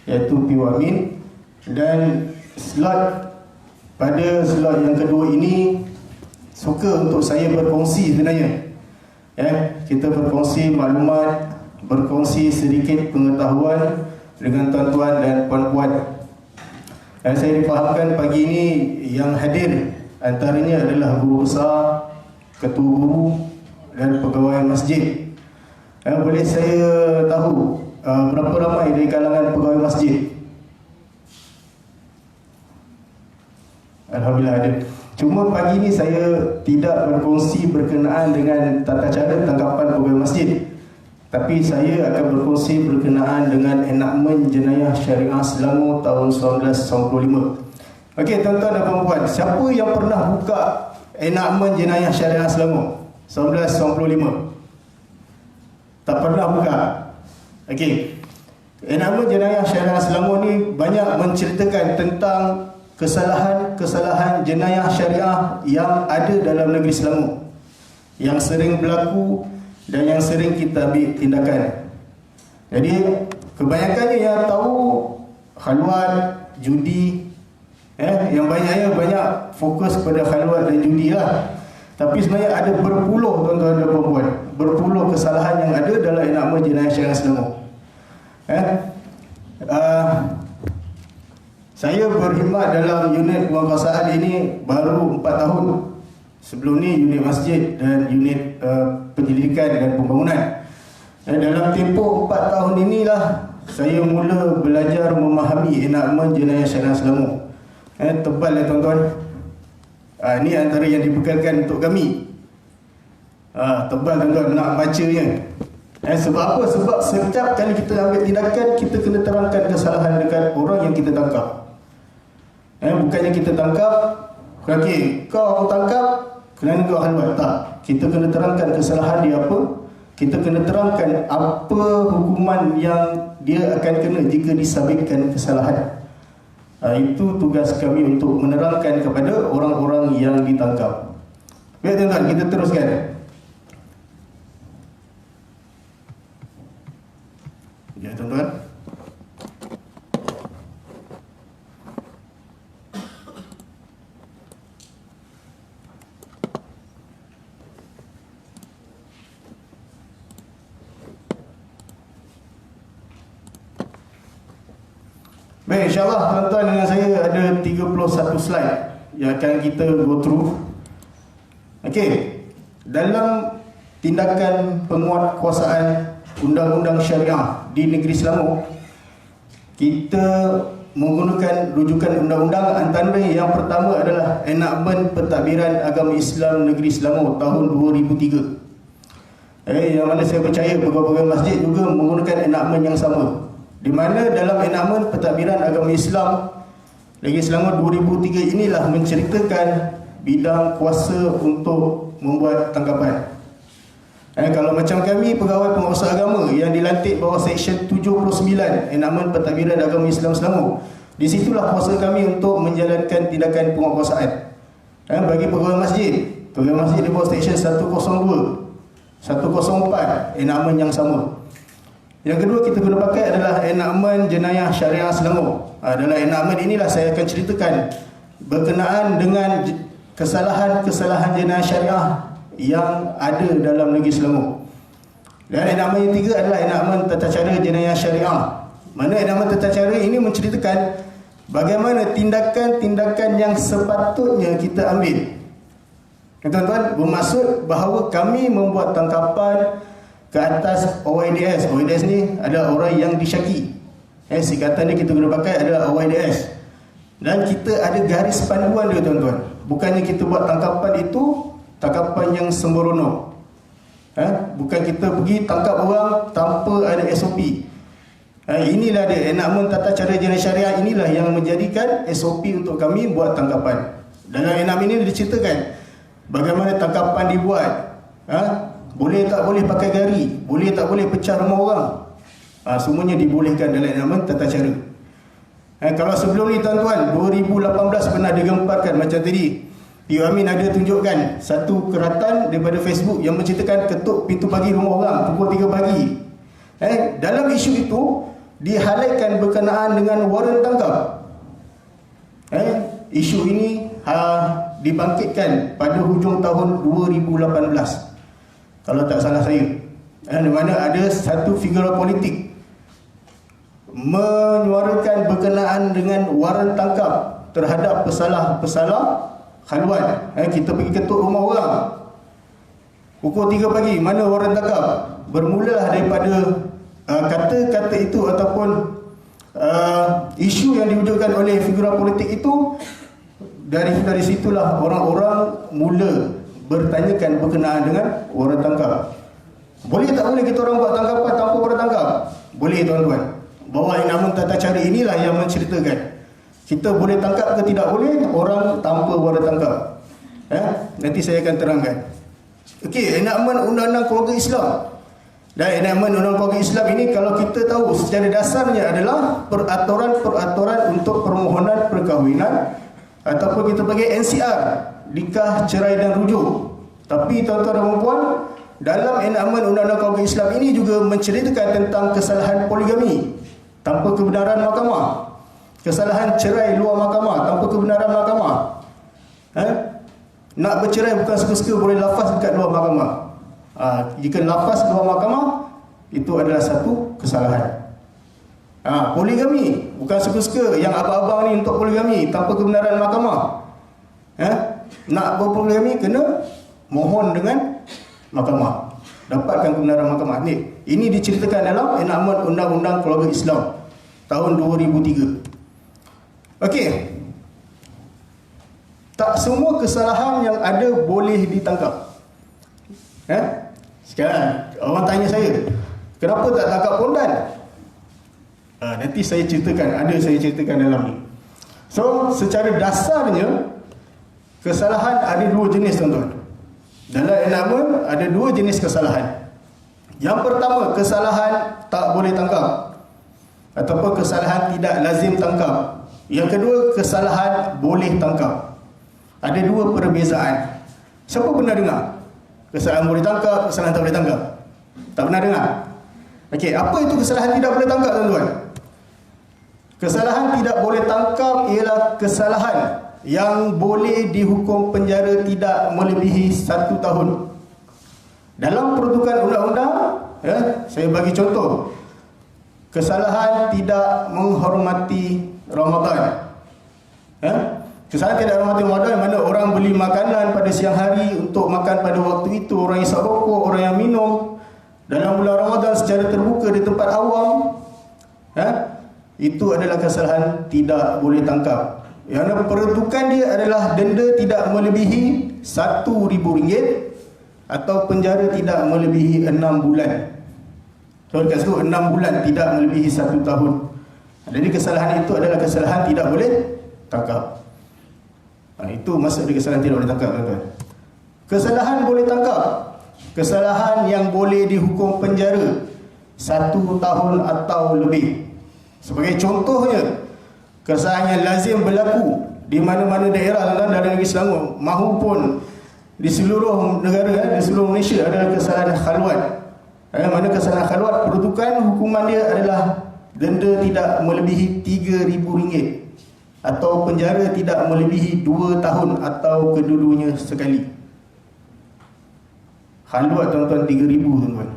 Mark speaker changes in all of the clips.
Speaker 1: iaitu P.Wamin. Dan pada slot yang kedua ini suka untuk saya berkongsi sebenarnya. Kita berkongsi maklumat, berkongsi sedikit pengetahuan dengan tuan-tuan dan puan-puan. Dan saya difahamkan pagi ini yang hadir antaranya adalah guru besar, ketua guru dan pegawai masjid. Boleh saya tahu berapa ramai dari kalangan pegawai masjid? Alhamdulillah ada. Cuma pagi ini saya tidak berkongsi berkenaan dengan tata cara tangkapan pegawai masjid, tapi saya akan berkongsi berkenaan dengan enakmen jenayah syariah Selangor tahun 1995. Okey, tuan-tuan dan puan-puan, siapa yang pernah buka enakmen jenayah syariah Selangor 1995? Tak pernah buka. Okey. Enakmen jenayah syariah Selangor ni banyak menceritakan tentang kesalahan-kesalahan jenayah syariah yang ada dalam negeri Selangor, yang sering berlaku dan yang sering kita ambil tindakan. Jadi kebanyakannya yang tahu khalwat, judi, yang banyaknya banyak fokus pada khalwat dan judi lah. Tapi sebenarnya ada berpuluh, tuan-tuan dan puan-puan, berpuluh kesalahan yang ada dalam enakmen jenayah syariah Selangor. Saya berkhidmat dalam unit penguasaan ini baru 4 tahun. Sebelum ni unit masjid dan unit penyelidikan dan pembangunan. Dalam tempoh 4 tahun inilah saya mula belajar memahami enakmen jenayah syariah Selangor. Tebal ya tuan-tuan. Ini antara yang dibekalkan untuk kami. Tebal tuan-tuan nak bacanya. Sebab apa? Sebab setiap kali kita ambil tindakan, kita kena terangkan kesalahan dekat orang yang kita tangkap. Bukannya kita tangkap, okey, kau tangkap kerana kau khalwat. Tak. Kita kena terangkan kesalahan dia apa. Kita kena terangkan apa hukuman yang dia akan kena jika disabitkan kesalahan. Itu tugas kami untuk menerangkan kepada orang-orang yang ditangkap. Baik tuan-tuan, kita teruskan. Ya tuan-tuan. Baik, insyaAllah tuan-tuan dengan saya ada 31 slide yang akan kita go through. Okey, dalam tindakan penguatkuasaan undang-undang syariah di negeri Selangor, kita menggunakan rujukan undang-undang. Antara yang pertama adalah enakmen pentadbiran agama Islam negeri Selangor tahun 2003. Yang mana saya percaya pegawai-pegawai masjid juga menggunakan enakmen yang sama, di mana dalam enakmen pentadbiran agama Islam negeri Selangor 2003 inilah menceritakan bidang kuasa untuk membuat tangkapan. Kalau macam kami pegawai penguasa agama yang dilantik bawah Seksyen 79 enakmen pentadbiran agama Islam Selangor, di situlah kuasa kami untuk menjalankan tindakan penguatkuasaan. Bagi pegawai masjid di bawah Seksyen 102, 104 enakmen yang sama. Yang kedua kita guna pakai adalah enakmen jenayah syariah Selangor. Dalam enakmen inilah saya akan ceritakan berkenaan dengan kesalahan-kesalahan jenayah syariah yang ada dalam negeri Selangor. Dan enakmen yang tiga adalah enakmen tata cara jenayah syariah. Mana enakmen tata cara ini menceritakan bagaimana tindakan-tindakan yang sepatutnya kita ambil. Tuan-tuan, bermaksud bahawa kami membuat tangkapan ke atas OYDS. OYDS ni adalah orang yang disyaki. Singkatan dia kita guna pakai adalah OYDS. Dan kita ada garis panduan dia tuan-tuan. Bukannya kita buat tangkapan itu tangkapan yang sembrono. Bukan kita pergi tangkap orang tanpa ada SOP. Inilah dia enakmen tata cara jenayah syariah, inilah yang menjadikan SOP untuk kami buat tangkapan. Dalam enakmen ini diceritakan bagaimana tangkapan dibuat. Boleh tak boleh pakai gari, boleh tak boleh pecah rumah orang. Semuanya dibolehkan dalam enakmen tata cara. Kalau sebelum ni tuan-tuan, 2018 pernah digemparkan macam tadi. P.Wamin ada tunjukkan satu keratan daripada Facebook yang menceritakan ketuk pintu pagi rumah orang pukul 3 pagi. Dalam isu itu dihalaikan berkenaan dengan waran tangkap. Isu ini dibangkitkan pada hujung tahun 2018 kalau tak salah saya, di mana ada satu figura politik menyuarakan berkenaan dengan waran tangkap terhadap pesalah-pesalah khalwat. Kita pergi ketuk rumah orang pukul 3 pagi, mana waran tangkap? Bermula daripada kata-kata itu ataupun isu yang diwujudkan oleh figura politik itu. Dari situlah orang-orang mula bertanyakan berkenaan dengan waran tangkap. Boleh tak boleh kita orang buat tangkapan tanpa waran tangkap? Boleh tuan-tuan. Bawah namun tata cara inilah yang menceritakan kita boleh tangkap ke tidak boleh orang tanpa waran tangkap. Nanti saya akan terangkan. Okey, enakmen undang-undang keluarga Islam. Dan enakmen undang-undang keluarga Islam ini kalau kita tahu secara dasarnya adalah peraturan-peraturan untuk permohonan perkahwinan ataupun kita panggil NCR, nikah, cerai dan rujuk. Tapi tuan-tuan dan puan, dalam enakmen undang-undang keluarga Islam ini juga menceritakan tentang kesalahan poligami tanpa kebenaran mahkamah, kesalahan cerai luar mahkamah tanpa kebenaran mahkamah. Nak bercerai bukan suka-suka boleh lafaz dekat luar mahkamah. Jika lafaz luar mahkamah, itu adalah satu kesalahan. Poligami bukan suka-suka, yang abang-abang ni untuk poligami tanpa kebenaran mahkamah. Nak berpoligami kena mohon dengan mahkamah, dapatkan kebenaran mahkamah. Ini diceritakan dalam enakmen undang-undang keluarga Islam tahun 2003. Okey. Tak semua kesalahan yang ada boleh ditangkap. Sekarang orang tanya saya, kenapa tak tangkap pondan? Nanti saya ceritakan, saya ceritakan dalam ni. So, secara dasarnya kesalahan ada dua jenis, tuan-tuan. Dalam enakmen ada dua jenis kesalahan. Yang pertama, kesalahan tak boleh tangkap ataupun kesalahan tidak lazim tangkap. Yang kedua, kesalahan boleh tangkap. Ada dua perbezaan. Siapa pernah dengar kesalahan boleh tangkap, kesalahan tak boleh tangkap? Tak pernah dengar? Okey, apa itu kesalahan tidak boleh tangkap, tuan-tuan? Kesalahan tidak boleh tangkap ialah kesalahan yang boleh dihukum penjara tidak melebihi 1 tahun. Dalam peruntukan undang-undang, saya bagi contoh. Kesalahan tidak menghormati Ramadan. Kesalahan tidak menghormati Ramadan, mana orang beli makanan pada siang hari untuk makan pada waktu itu, orang isap rokok, orang yang minum dalam bulan Ramadan secara terbuka di tempat awam. Itu adalah kesalahan tidak boleh tangkap. Yang peruntukan dia adalah denda tidak melebihi RM1,000 atau penjara tidak melebihi 6 bulan. So dekat situ 6 bulan tidak melebihi 1 tahun. Jadi kesalahan itu adalah kesalahan tidak boleh tangkap. Itu maksud dia kesalahan tidak boleh tangkap, tuan-tuan. Kesalahan boleh tangkap, kesalahan yang boleh dihukum penjara 1 tahun atau lebih. Sebagai contohnya, kesalahan yang lazim berlaku di mana-mana daerah dalam negeri Selangor mahupun di seluruh negara, di seluruh Malaysia adalah kesalahan khalwat. Mana kesalahan khalwat, peruntukan hukuman dia adalah denda tidak melebihi RM3,000 atau penjara tidak melebihi 2 tahun atau kedua-duanya sekali. Khalwat, tuan-tuan, RM3,000, tuan-tuan.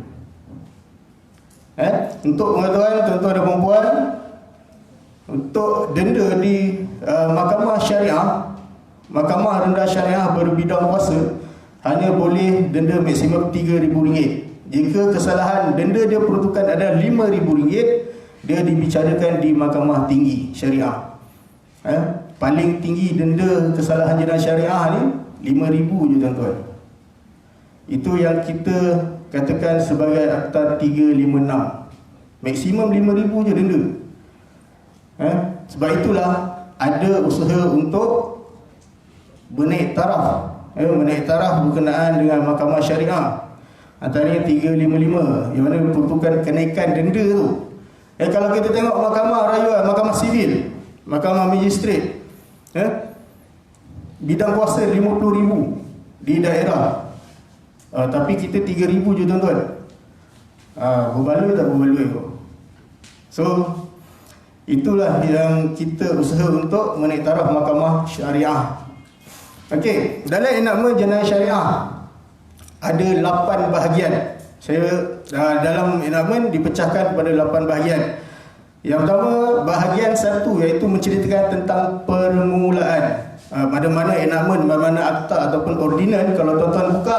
Speaker 1: Untuk pengetahuan tuan-tuan dan puan-puan, untuk denda di mahkamah syariah, mahkamah rendah syariah berbidang kuasa, hanya boleh denda maksimum RM3,000. Jika kesalahan denda dia peruntukan ada RM5,000, dia dibicarakan di mahkamah tinggi syariah. Paling tinggi denda kesalahan jenayah syariah ni RM5,000 je, tuan-tuan. Itu yang kita katakan sebagai Akta 356. Maksimum RM5,000 je denda. Sebab itulah ada usaha untuk menaik taraf. Menaik taraf berkenaan dengan mahkamah syariah. Antaranya 355 yang mana peruntukan kenaikan denda tu. Kalau kita tengok mahkamah rayuan, mahkamah sivil, mahkamah magistrate, bidang kuasa RM50,000 di daerah. Tapi kita RM3,000 je, tuan-tuan. Berbaloi tak berbaloi tu? So itulah yang kita usaha untuk menaik taraf mahkamah syariah. Okey, dalam enakmen jenayah syariah ada 8 bahagian. Saya dalam enakmen dipecahkan kepada 8 bahagian. Yang pertama, bahagian 1 iaitu menceritakan tentang permulaan. Mana-mana enakmen, mana-mana akta ataupun ordinan, kalau tuan-tuan buka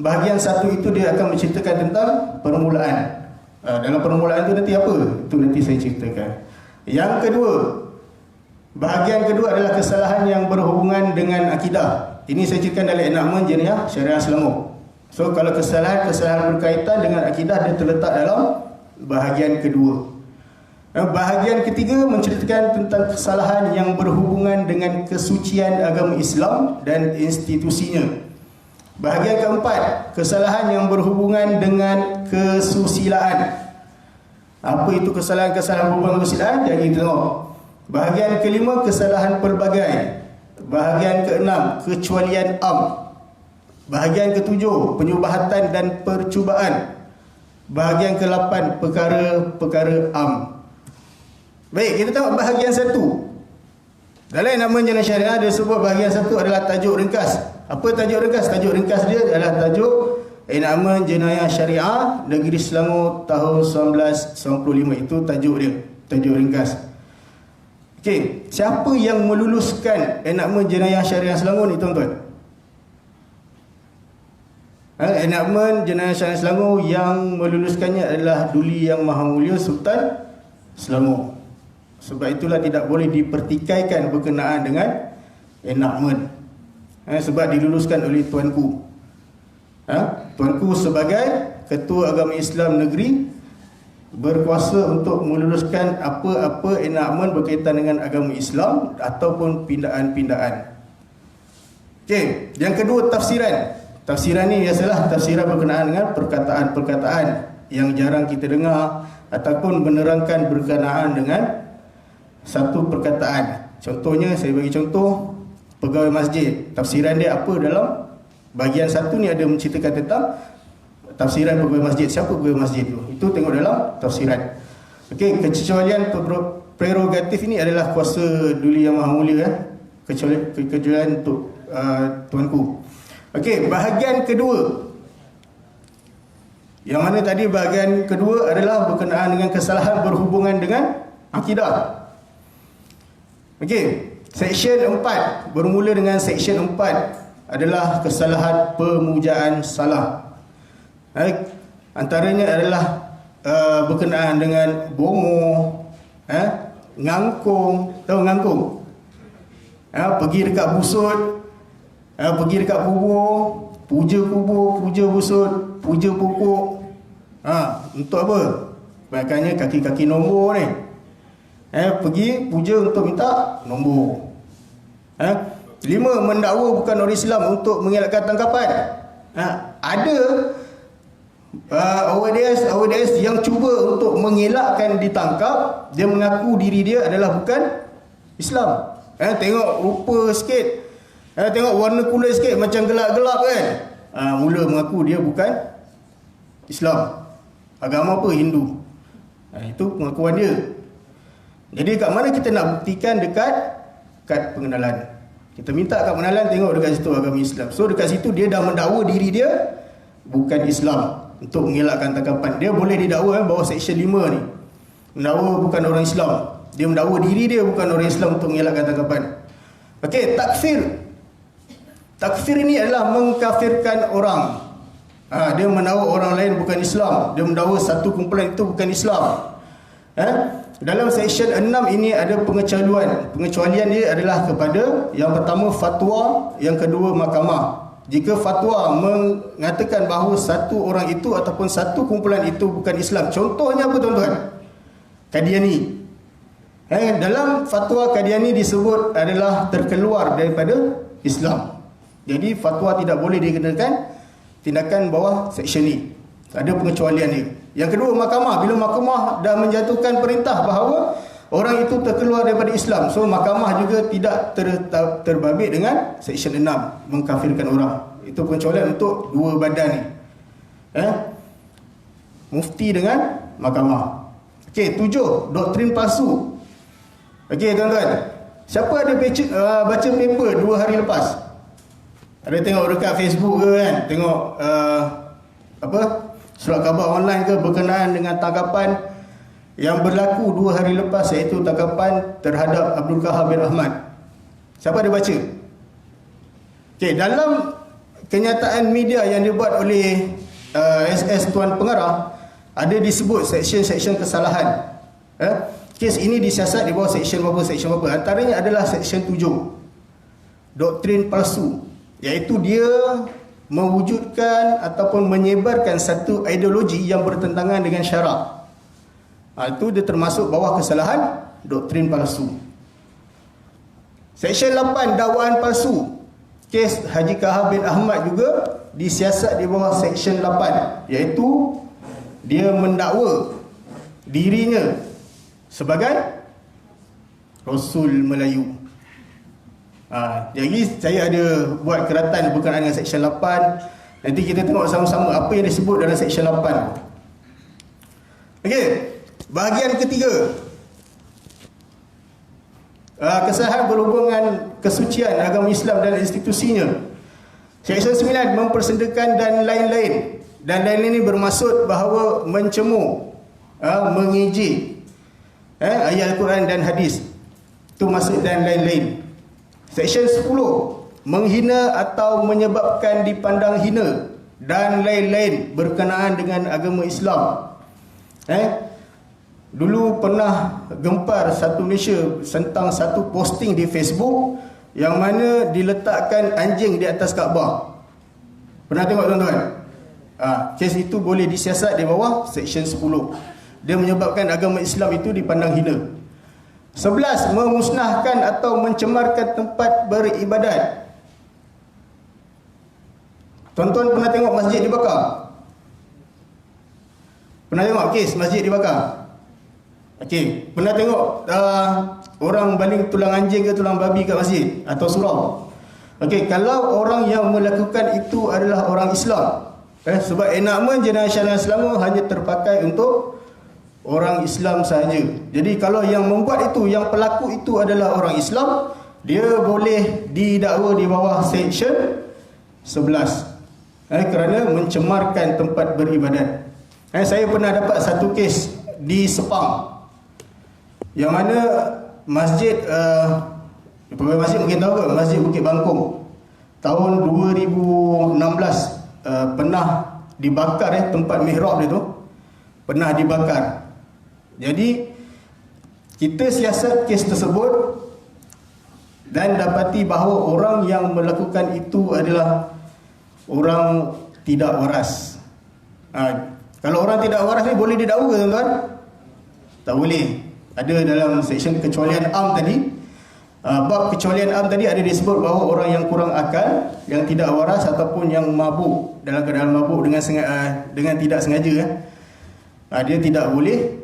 Speaker 1: bahagian 1 itu, dia akan menceritakan tentang permulaan. Dalam permulaan itu nanti apa? Itu nanti saya ceritakan. Yang kedua, bahagian kedua adalah kesalahan yang berhubungan dengan akidah. Ini saya ceritakan dalam enakmen jenayah syariah Selangor. So kalau kesalahan berkaitan dengan akidah, dia terletak dalam bahagian kedua. Bahagian ketiga menceritakan tentang kesalahan yang berhubungan dengan kesucian agama Islam dan institusinya. Bahagian keempat, kesalahan yang berhubungan dengan kesusilaan. Apa itu kesalahan-kesalahan berhubungan kesusilaan? Jadi kita tengok. Bahagian kelima, kesalahan pelbagai. Bahagian keenam, kecualian am. Bahagian ketujuh, penyubahatan dan percubaan. Bahagian ke-8, perkara-perkara am. Baik, kita tengok bahagian 1. Dalam nama jenayah syariah dia sebut bahagian 1 adalah tajuk ringkas. Apa tajuk ringkas? Tajuk ringkas dia adalah tajuk enakmen jenayah syariah Negeri Selangor tahun 1995. Itu tajuk dia, tajuk ringkas. Okey, siapa yang meluluskan enakmen jenayah syariah Selangor ni tuan-tuan? Enakmen jenayah syariah Selangor yang meluluskannya adalah Duli Yang Maha Mulia Sultan Selangor. Sebab itulah tidak boleh dipertikaikan berkenaan dengan enakmen. Sebab diluluskan oleh tuanku. Tuanku sebagai Ketua Agama Islam Negeri berkuasa untuk meluluskan apa-apa enakmen berkaitan dengan agama Islam ataupun pindaan-pindaan. Okey, yang kedua, tafsiran. Tafsiran ni biasalah tafsiran berkenaan dengan perkataan-perkataan yang jarang kita dengar ataupun menerangkan berkenaan dengan satu perkataan. Contohnya, saya bagi contoh pegawai masjid. Tafsiran dia apa dalam bahagian 1 ni, ada menceritakan tentang tafsiran pegawai masjid. Siapa pegawai masjid tu? Itu tengok dalam tafsiran. Okey, kecualian prerogatif ini adalah kuasa Duli Yang Maha Mulia. Kecualian untuk tuanku. Okey, bahagian kedua. Yang mana tadi bahagian kedua adalah berkenaan dengan kesalahan berhubungan dengan akidah. Okey, seksyen 4 bermula dengan seksyen 4 adalah kesalahan pemujaan salah. Antaranya adalah berkenaan dengan bongo, ngangkung. Tahu ngangkung? Pergi dekat busut, pergi dekat kubur, puja busut, puja pokok. Untuk apa? Makanya kaki-kaki nombor ni. Pergi puja untuk minta nombor. 5, mendakwa bukan orang Islam untuk mengelakkan tangkapan. Ada awds yang cuba untuk mengelakkan ditangkap. Dia mengaku diri dia adalah bukan Islam. Tengok rupa sikit, tengok warna kulit sikit macam gelap-gelap kan. Mula mengaku dia bukan Islam. Agama apa? Hindu. Itu pengakuan dia. Jadi kat mana kita nak buktikan? Dekat kad pengenalan. Kita minta kad pengenalan, tengok dekat situ agama Islam. So dekat situ dia dah mendakwa diri dia bukan Islam untuk mengelakkan tangkapan. Dia boleh didakwa bawah seksyen 5 ni. Mendakwa bukan orang Islam. Dia mendakwa diri dia bukan orang Islam untuk mengelakkan tangkapan. Okey, takfir. Takfir ini adalah mengkafirkan orang. Dia mendakwa orang lain bukan Islam. Dia mendakwa satu kumpulan itu bukan Islam. Dalam seksyen 6 ini ada pengecualian. Pengecualian dia adalah kepada yang pertama fatwa, yang kedua mahkamah. Jika fatwa mengatakan bahawa satu orang itu ataupun satu kumpulan itu bukan Islam. Contohnya apa tuan-tuan? Qadiani. Dalam fatwa Qadiani disebut adalah terkeluar daripada Islam. Jadi fatwa tidak boleh dikenakan tindakan bawah seksyen ini. Ada pengecualian dia. Yang kedua, mahkamah. Bila mahkamah dah menjatuhkan perintah bahawa orang itu terkeluar daripada Islam, so mahkamah juga tidak terbabit dengan seksyen 6, mengkafirkan orang. Itu pengecualian untuk dua badan ni. Mufti dengan mahkamah. Okey, 7, doktrin palsu. Okey tuan-tuan, siapa ada baca paper 2 hari lepas? Ada tengok dekat Facebook ke kan? Tengok surat khabar online ke berkenaan dengan tangkapan yang berlaku 2 hari lepas, iaitu tangkapan terhadap Abdul Qahar bin Ahmad. Siapa ada baca? Okey, dalam kenyataan media yang dibuat oleh SS Tuan Pengarah, ada disebut seksyen-seksyen kesalahan. Kes ini disiasat di bawah seksyen berapa. Antaranya adalah seksyen 7, doktrin palsu, iaitu dia mewujudkan ataupun menyebarkan satu ideologi yang bertentangan dengan syarak. Itu dia termasuk bawah kesalahan doktrin palsu. Seksyen 8, dakwaan palsu. Kes Haji Qahar bin Ahmad juga disiasat di bawah seksyen 8, iaitu dia mendakwa dirinya sebagai Rasul Melayu. Jadi saya ada buat keratan berkenaan dengan seksyen 8. Nanti kita tengok sama-sama apa yang disebut dalam seksyen 8. Okey, bahagian ketiga, kesalahan berhubungan kesucian agama Islam dan institusinya. Seksyen 9, mempersendakan dan lain-lain. Dan lain-lain ini bermaksud bahawa mencemooh, mengejek ayat Al-Quran dan hadis. Itu maksud dan lain-lain. Seksyen 10, menghina atau menyebabkan dipandang hina dan lain-lain berkenaan dengan agama Islam. Dulu pernah gempar satu Malaysia tentang satu posting di Facebook yang mana diletakkan anjing di atas Kaabah. Pernah tengok tuan-tuan? Kes itu boleh disiasat di bawah seksyen 10. Dia menyebabkan agama Islam itu dipandang hina. 11, memusnahkan atau mencemarkan tempat beribadat. Tuan-tuan pernah tengok masjid dibakar? Pernah tengok kes masjid dibakar? Okey, pernah tengok orang baling tulang anjing ke tulang babi kat masjid atau surau? Okey, kalau orang yang melakukan itu adalah orang Islam, sebab enakmen jenayah syariah Islam hanya terpakai untuk orang Islam sahaja. Jadi kalau yang membuat itu, yang pelaku itu adalah orang Islam, dia boleh didakwa di bawah seksyen 11 kerana mencemarkan tempat beribadat. Saya pernah dapat satu kes di Sepang, yang mana masjid pegawai masjid mungkin tahu ke, Masjid Bukit Bangkong, tahun 2016 pernah dibakar. Tempat mihrab dia tu pernah dibakar. Jadi kita siasat kes tersebut dan dapati bahawa orang yang melakukan itu adalah orang tidak waras. Kalau orang tidak waras ni boleh didakwa ke tuan-tuan? Tak boleh. Ada dalam seksyen kecualian am tadi, bab kecualian am tadi ada disebut bahawa orang yang kurang akal, yang tidak waras ataupun yang mabuk, dalam keadaan mabuk dengan tidak sengaja, dia tidak boleh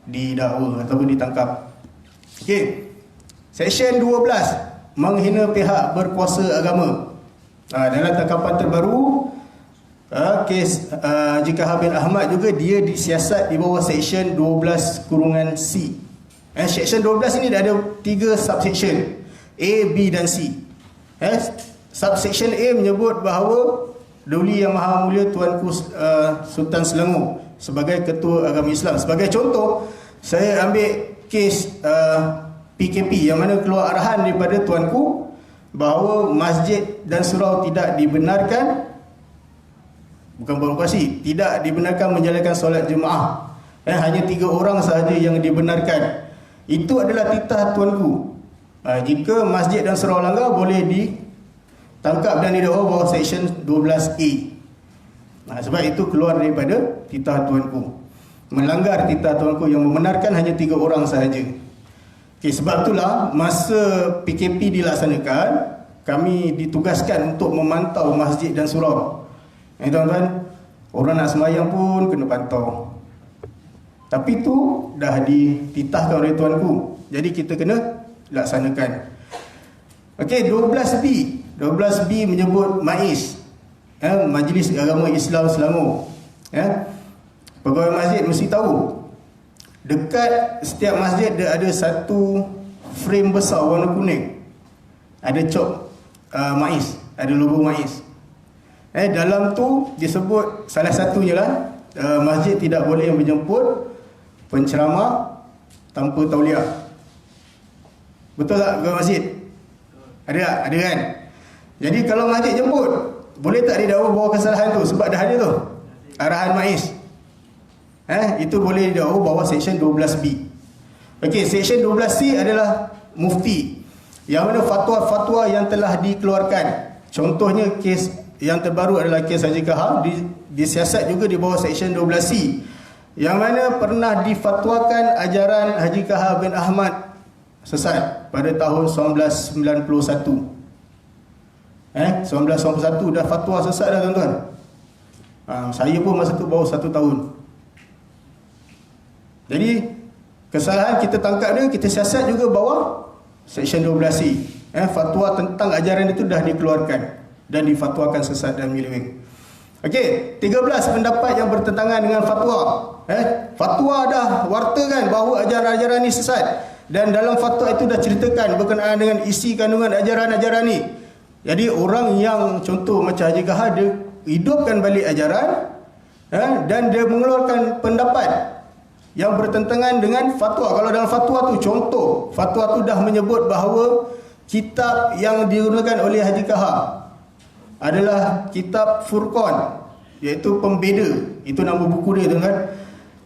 Speaker 1: didakwa ataupun ditangkap. Okey. Seksyen 12, menghina pihak berkuasa agama. Dalam tangkapan terbaru, kes Haji Qahar bin Ahmad juga dia disiasat di bawah seksyen 12(C). Seksyen 12 ini dah ada 3 subsection, A, B dan C. Subsection A menyebut bahawa Duli Yang Maha Mulia Tuanku Sultan Selangor sebagai ketua agama Islam. Sebagai contoh, saya ambil kes PKP yang mana keluar arahan daripada tuanku bahawa masjid dan surau tidak dibenarkan, bukan beroperasi, tidak dibenarkan menjalankan solat jemaah. Hanya 3 orang sahaja yang dibenarkan. Itu adalah titah tuanku. Jika masjid dan surau langgar, boleh ditangkap dan didakwa bawah seksyen 12A. Sebab itu keluar daripada titah tuanku, melanggar titah tuanku yang membenarkan hanya 3 orang sahaja. Sebab itulah masa PKP dilaksanakan, kami ditugaskan untuk memantau masjid dan surau. Tuan-tuan, orang nak sembahyang pun kena pantau. Tapi tu dah dititahkan oleh tuanku, jadi kita kena laksanakan. Okey, 12B. 12B menyebut MAIS, Majlis Agama Islam Selangor. Pegawai masjid mesti tahu Dekat setiap masjid dia ada satu frame besar warna kuning. Ada cop MAIS, ada logo MAIS. Dalam tu disebut salah satunya lah, masjid tidak boleh menjemput penceramah tanpa tauliah. Betul tak ke masjid? Ada tak? Ada kan? Jadi kalau masjid jemput, boleh tak didakwa bawa kesalahan tu? Sebab dah ada tu arahan MAIS. Itu boleh didakwa bawa seksyen 12B. Okey, seksyen 12C adalah mufti, yang mana fatwa-fatwa yang telah dikeluarkan. Contohnya kes yang terbaru adalah kes Haji Kahar, disiasat juga di bawah seksyen 12C, yang mana pernah difatwakan ajaran Haji Kahar bin Ahmad sesat pada tahun 1991. 1991 dah fatwa sesat dah tuan-tuan. Saya pun masa tu baru 1 tahun. Jadi kesalahan kita tangkap dia, kita siasat juga bawah seksyen 12C. Fatwa tentang ajaran itu dah dikeluarkan dan difatwakan sesat dan menyeleweng. Okey, 13 pendapat yang bertentangan dengan fatwa. Fatwa dah wartakan bahawa ajaran-ajaran ni sesat, dan dalam fatwa itu dah ceritakan berkenaan dengan isi kandungan ajaran-ajaran ni. Jadi orang yang contoh macam Haji Kahar, dia hidupkan balik ajaran, dan dia mengeluarkan pendapat yang bertentangan dengan fatwa. Kalau dalam fatwa tu, contoh fatwa tu dah menyebut bahawa kitab yang digunakan oleh Haji Kahar adalah kitab Furqan, iaitu pembeda. Itu nama buku dia tu kan.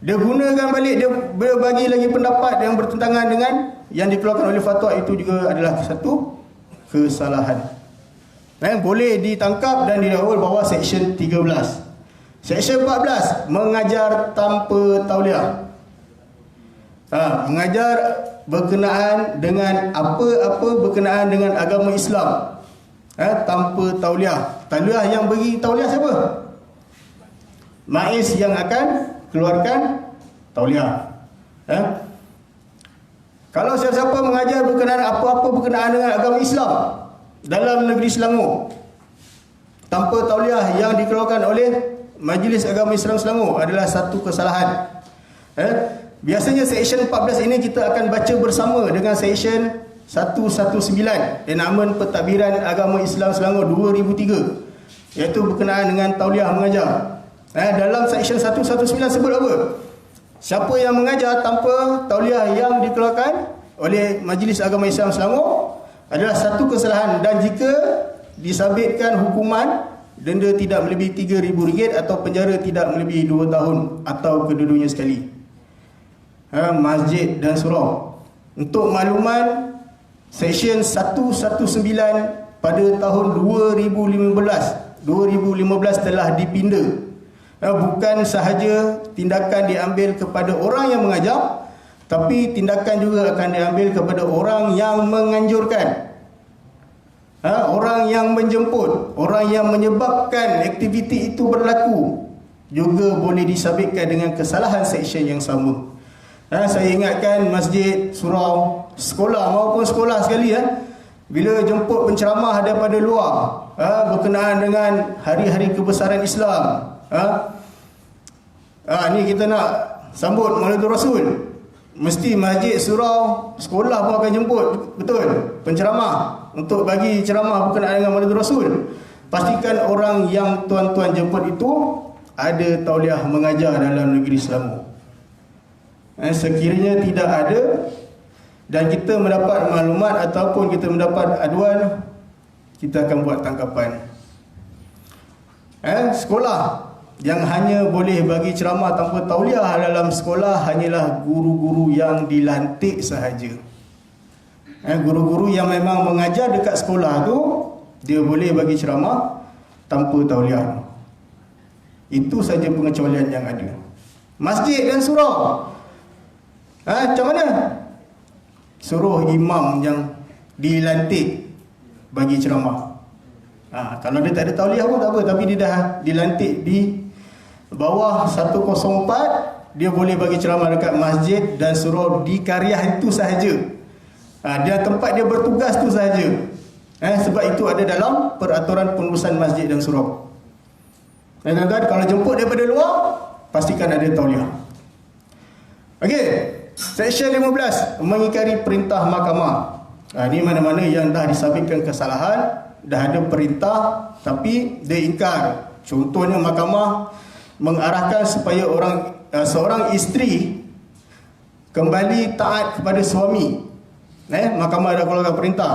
Speaker 1: Dia gunakan balik, dia bagi lagi pendapat yang bertentangan dengan yang dikeluarkan oleh fatwa, itu juga adalah satu kesalahan. Boleh ditangkap dan didakwa bawah seksyen 13. Seksyen 14, mengajar tanpa tauliah. Mengajar berkenaan dengan apa-apa berkenaan dengan agama Islam, tanpa tauliah. Tauliah yang bagi tauliah siapa? MAIS yang akan keluarkan tauliah. Kalau siapa-siapa mengajar berkenaan apa-apa berkenaan dengan agama Islam dalam negeri Selangor tanpa tauliah yang dikeluarkan oleh Majlis Agama Islam Selangor, adalah satu kesalahan. Biasanya seksyen 14 ini kita akan baca bersama dengan seksyen 119, Enakmen Pentadbiran Agama Islam Selangor 2003, iaitu berkenaan dengan tauliah mengajar. Dalam seksyen 119 sebut apa? Siapa yang mengajar tanpa tauliah yang dikeluarkan oleh Majlis Agama Islam Selangor adalah satu kesalahan, dan jika disabitkan hukuman denda tidak melebihi RM3,000 atau penjara tidak melebihi 2 tahun atau kedua-duanya sekali. Masjid dan surau. Untuk makluman, seksyen 119 pada tahun 2015 telah dipinda. Bukan sahaja tindakan diambil kepada orang yang mengajar, tapi tindakan juga akan diambil kepada orang yang menganjurkan, orang yang menjemput, orang yang menyebabkan aktiviti itu berlaku, juga boleh disabitkan dengan kesalahan seksyen yang sama. Saya ingatkan masjid, surau, sekolah maupun sekolah sekali, bila jemput penceramah daripada luar, berkenaan dengan hari-hari kebesaran Islam, ni kita nak sambut Maulatul Rasul, mesti masjid, surau, sekolah pun akan jemput, betul, penceramah untuk bagi ceramah berkenaan dengan Maulatul Rasul. Pastikan orang yang tuan-tuan jemput itu ada tauliah mengajar dalam negeri Selangor. Sekiranya tidak ada dan kita mendapat maklumat ataupun kita mendapat aduan, kita akan buat tangkapan. Sekolah yang hanya boleh bagi ceramah tanpa tauliah dalam sekolah hanyalah guru-guru yang dilantik sahaja. Guru-guru yang memang mengajar dekat sekolah tu, dia boleh bagi ceramah tanpa tauliah. Itu saja pengecualian yang ada. Masjid dan surau, macam mana? Suruh imam yang dilantik bagi ceramah. Kalau dia tak ada tauliah pun tak apa, tapi dia dah dilantik di bawah 104, dia boleh bagi ceramah dekat masjid dan surau di Karyah itu sahaja. Dia tempat dia bertugas tu sahaja. Sebab itu ada dalam peraturan pengurusan masjid dan surau. Dan kalau jemput daripada luar, pastikan ada tauliah. Okey, Seksyen 15, mengingkari perintah mahkamah. Ini mana-mana yang dah disabitkan kesalahan, dah ada perintah tapi dia ingkar. Contohnya mahkamah mengarahkan supaya seorang isteri kembali taat kepada suami. Mahkamah dah keluarkan perintah,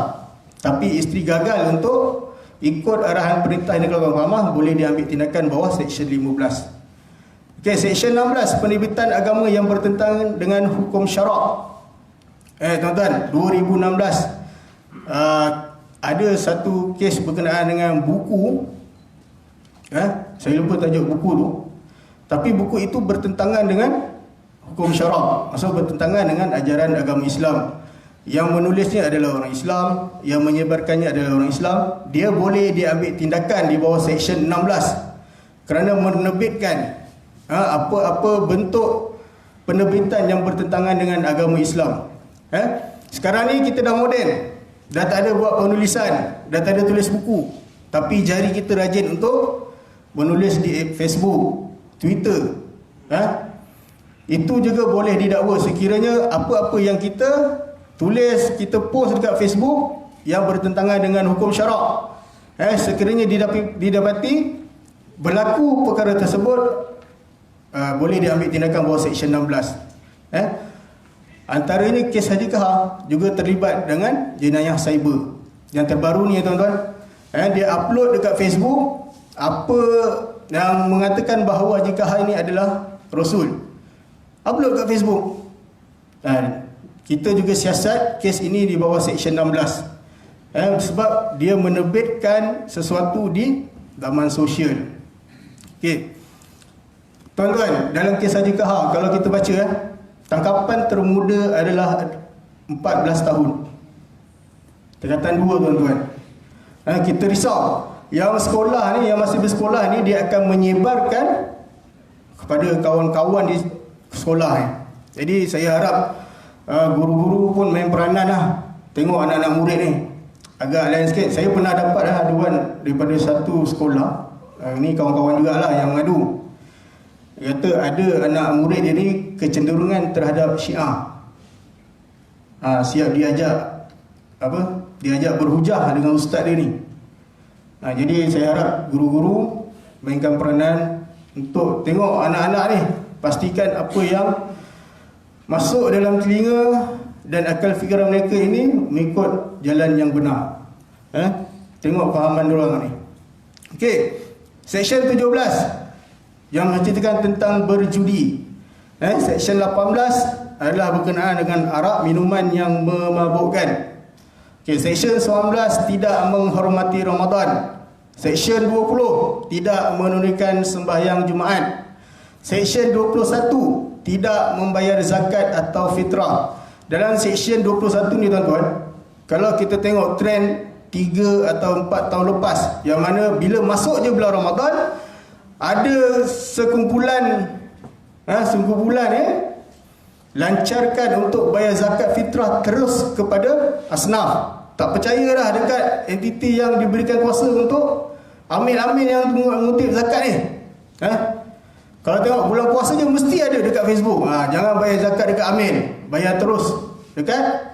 Speaker 1: tapi isteri gagal untuk ikut arahan perintah yang dikeluarkan mahkamah, boleh diambil tindakan bawah Seksyen 15. Okey, Seksyen 16, penerbitan agama yang bertentangan dengan hukum syarak. Tuan-tuan, 2016 ada satu kes berkenaan dengan buku. Saya lupa tajuk buku tu. Tapi buku itu bertentangan dengan hukum syarak, maksud bertentangan dengan ajaran agama Islam. Yang menulisnya adalah orang Islam, yang menyebarkannya adalah orang Islam. Dia boleh diambil tindakan di bawah Seksyen 16 kerana menerbitkan apa-apa bentuk penerbitan yang bertentangan dengan agama Islam. Sekarang ni kita dah moden, dah tak ada buat penulisan, dah tak ada tulis buku, tapi jari kita rajin untuk menulis di Facebook, Twitter. Itu juga boleh didakwa sekiranya apa-apa yang kita tulis, kita post dekat Facebook yang bertentangan dengan hukum syarak, sekiranya didapati berlaku perkara tersebut, boleh diambil tindakan bawah Seksyen 16. Antara ini kes Haji Kahar juga terlibat dengan jenayah cyber. Yang terbaru ni tuan-tuan, dia upload dekat Facebook apa yang mengatakan bahawa Haji Kahar ini adalah Rasul. Upload kat Facebook. Kita juga siasat kes ini di bawah Seksyen 16. Sebab dia menerbitkan sesuatu di laman sosial. Okey. Tuan-tuan, dalam kes Haji Kahar, kalau kita baca, tangkapan termuda adalah 14 tahun. Tingkatan 2, tuan-tuan. Kita risau. Yang sekolah ni, yang masih bersekolah ni, dia akan menyebarkan kepada kawan-kawan di sekolah. Jadi saya harap guru-guru pun main peranan lah. Tengok anak-anak murid ni agak lain sikit. Saya pernah dapat aduan daripada satu sekolah. Ni kawan-kawan jugalah yang mengadu. Dia kata ada anak murid dia ni kecenderungan terhadap Syiah. Siap diajak diajak berhujah dengan ustaz dia ni. Jadi saya harap guru-guru mainkan peranan untuk tengok anak-anak ni, pastikan apa yang masuk dalam telinga dan akal fikiran mereka ini mengikut jalan yang benar. Tengok fahaman diorang ni. Okey, Seksyen 17 yang menceritakan tentang berjudi. Seksyen 18 adalah berkenaan dengan arak, minuman yang memabukkan. Okey, Seksyen 19 tidak menghormati Ramadan. Seksyen 20 tidak menunaikan sembahyang Jumaat. Seksyen 21 tidak membayar zakat atau fitrah. Dalam Seksyen 21 ni tuan-tuan, kalau kita tengok trend 3 atau 4 tahun lepas, yang mana bila masuk je bulan Ramadan, ada sekumpulan lancarkan untuk bayar zakat fitrah terus kepada asnaf. Tak percayalah dekat entiti yang diberikan kuasa untuk amin-amin yang mengutip zakat ni. Kalau tengok bulan puasa je mesti ada dekat Facebook. Jangan bayar zakat dekat amin, bayar terus dekat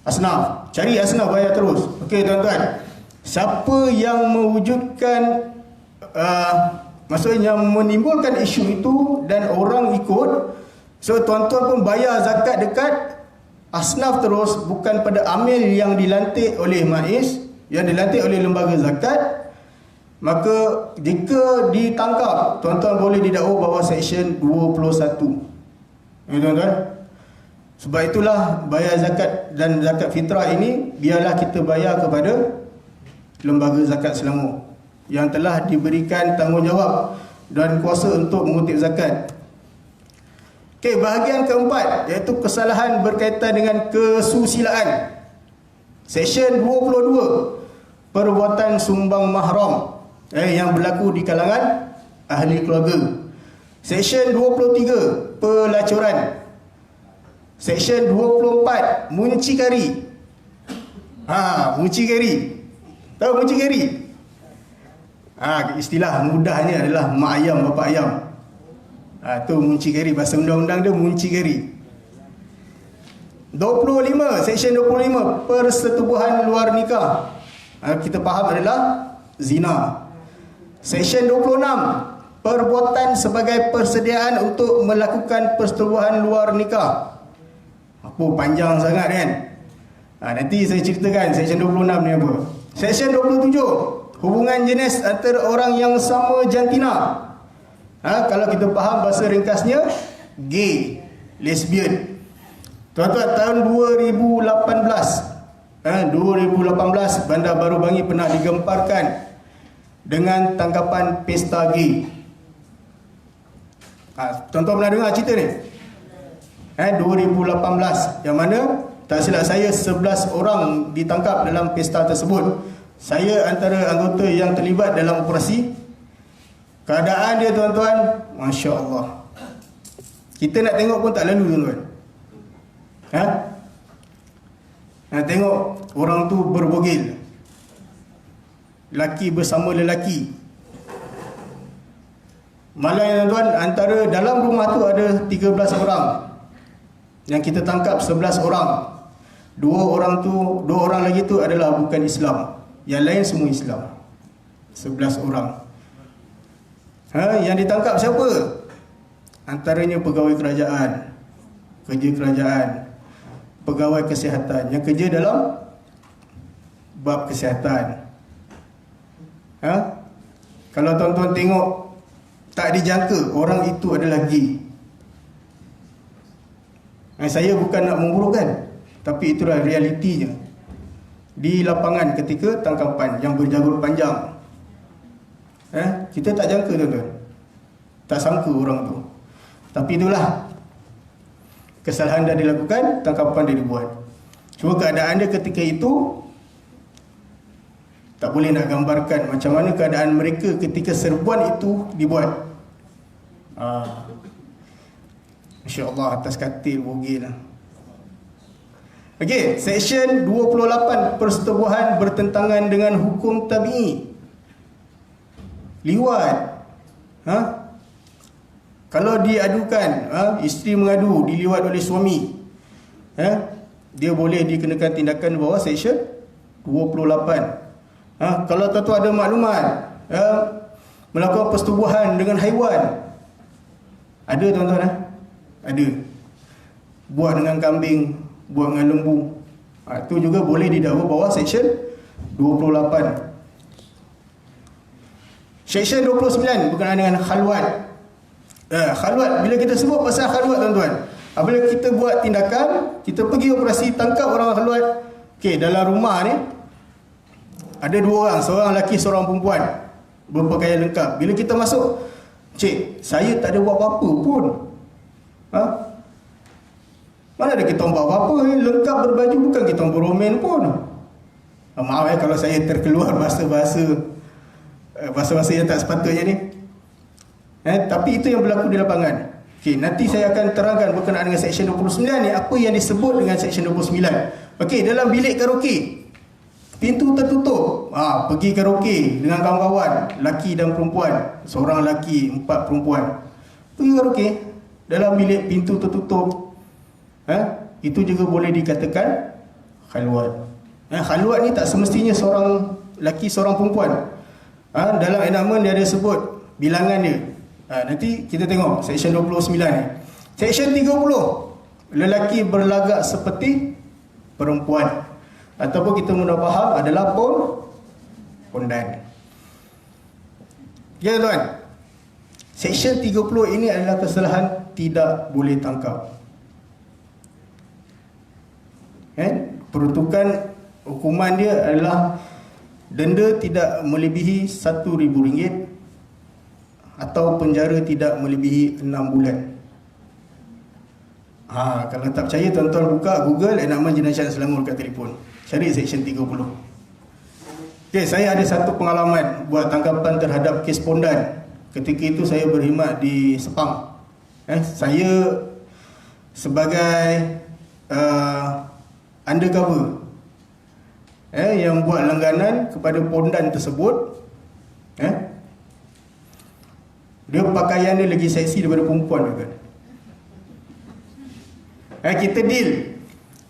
Speaker 1: asnaf. Cari asnaf, bayar terus. Okey tuan-tuan, siapa yang mewujudkan maksudnya menimbulkan isu itu dan orang ikut, so tuan-tuan pun bayar zakat dekat asnaf terus, bukan pada amil yang dilantik oleh MAIS, yang dilantik oleh lembaga zakat. Maka jika ditangkap, tuan-tuan boleh didakwa bawah Seksyen 21. Tuan-tuan, sebab itulah bayar zakat dan zakat fitrah ini biarlah kita bayar kepada lembaga zakat Selangor yang telah diberikan tanggungjawab dan kuasa untuk mengutip zakat. Okey, bahagian keempat iaitu kesalahan berkaitan dengan kesusilaan. Seksyen 22, perbuatan sumbang mahram yang berlaku di kalangan ahli keluarga. Seksyen 23, pelacuran. Seksyen 24, muncikari. Muncikari. Tahu muncikari? Istilah mudahnya adalah mak ayam, bapa ayam. Tu muncikari, bahasa undang-undang dia muncikari. 25, Seksyen 25, persetubuhan luar nikah, kita faham adalah zina. Seksyen 26, perbuatan sebagai persediaan untuk melakukan persetubuhan luar nikah. Apa panjang sangat kan? Nanti saya ceritakan Seksyen 26 ni apa. Seksyen 27, hubungan jenis antara orang yang sama jantina. Kalau kita faham bahasa ringkasnya, gay, lesbian. Tuan-tuan, tahun 2018 Bandar Baru Bangi pernah digemparkan dengan tangkapan pesta gay. Tuan-tuan pernah dengar cerita ni? 2018, yang mana tak silap saya 11 orang ditangkap dalam pesta tersebut. Saya antara anggota yang terlibat dalam operasi. Keadaan dia, tuan-tuan, Masya Allah, kita nak tengok pun tak lalu, tuan-tuan. Nak tengok orang tu berbogel, lelaki bersama lelaki. Malah, tuan-tuan, antara dalam rumah tu ada 13 orang. Yang kita tangkap 11 orang. Dua orang lagi tu adalah bukan Islam. Yang lain semua Islam. 11 orang. Yang ditangkap siapa? Antaranya pegawai kerajaan, kerja kerajaan, pegawai kesihatan yang kerja dalam bab kesihatan. Kalau tuan-tuan tengok, tak dijangka orang itu adalah gay. Saya bukan nak memburukkan, tapi itulah realitinya di lapangan ketika tangkapan yang berjanggut panjang. Kita tak jangka, tuan-tuan, tak sangka orang tu. Tapi itulah, kesalahan dah dilakukan, tangkapan dah dibuat. Cuma keadaan dia ketika itu tak boleh nak gambarkan macam mana keadaan mereka ketika serbuan itu dibuat. Masya Allah, atas katil bogil. Okey, Seksyen 28, persetubuhan bertentangan dengan hukum tabi'i. Liwat. Kalau diadukan, isteri mengadu diliwat oleh suami, dia boleh dikenakan tindakan bawah Seksyen 28. Kalau tuan-tuan ada maklumat, melakukan persetubuhan dengan haiwan, ada, tuan-tuan, ada. Buat dengan kambing, buat dengan lembu, itu juga boleh didakwa bawah Seksyen 28. Seksyen 29 berkenaan dengan khalwat. Khalwat, bila kita sebut pasal khalwat, tuan-tuan, apabila kita buat tindakan, kita pergi operasi tangkap orang khalwat. Okey, dalam rumah ni ada dua orang, seorang lelaki, seorang perempuan, berpakaian lengkap. Bila kita masuk, cik, saya tak ada buat apa-apa pun. Mana ada kita buat apa-apa, lengkap berbaju, bukan kita beromen pun. Maaf kalau saya terkeluar bahasa-bahasa yang tak sepatutnya ni. Tapi itu yang berlaku di lapangan. Okey, nanti saya akan terangkan berkenaan dengan Seksyen 29 ni, apa yang disebut dengan Seksyen 29. Okey, dalam bilik karaoke, pintu tertutup, pergi karaoke dengan kawan-kawan, laki dan perempuan, seorang laki, 4 perempuan, pergi karaoke dalam bilik pintu tertutup, itu juga boleh dikatakan khalwat. Khalwat ni tak semestinya seorang laki, seorang perempuan. Dalam enakmen dia ada sebut bilangan dia. Nanti kita tengok Seksyen 29 ni. Seksyen 30, lelaki berlagak seperti perempuan, ataupun kita mudah faham adalah pondan. Ya, tuan, Seksyen 30 ini adalah kesalahan tidak boleh tangkap. Peruntukan hukuman dia adalah denda tidak melebihi RM1,000 atau penjara tidak melebihi 6 bulan. Kalau tak percaya, tuan-tuan buka Google enakmen jenayah Selangor kat telefon, cari Seksyen 30. Okey, saya ada satu pengalaman buat tangkapan terhadap kes pondan. Ketika itu saya berkhidmat di Sepang. Saya sebagai undercover yang buat langganan kepada pondan tersebut. Dia pakaian dia lagi seksi daripada perempuan, kan? Kita deal.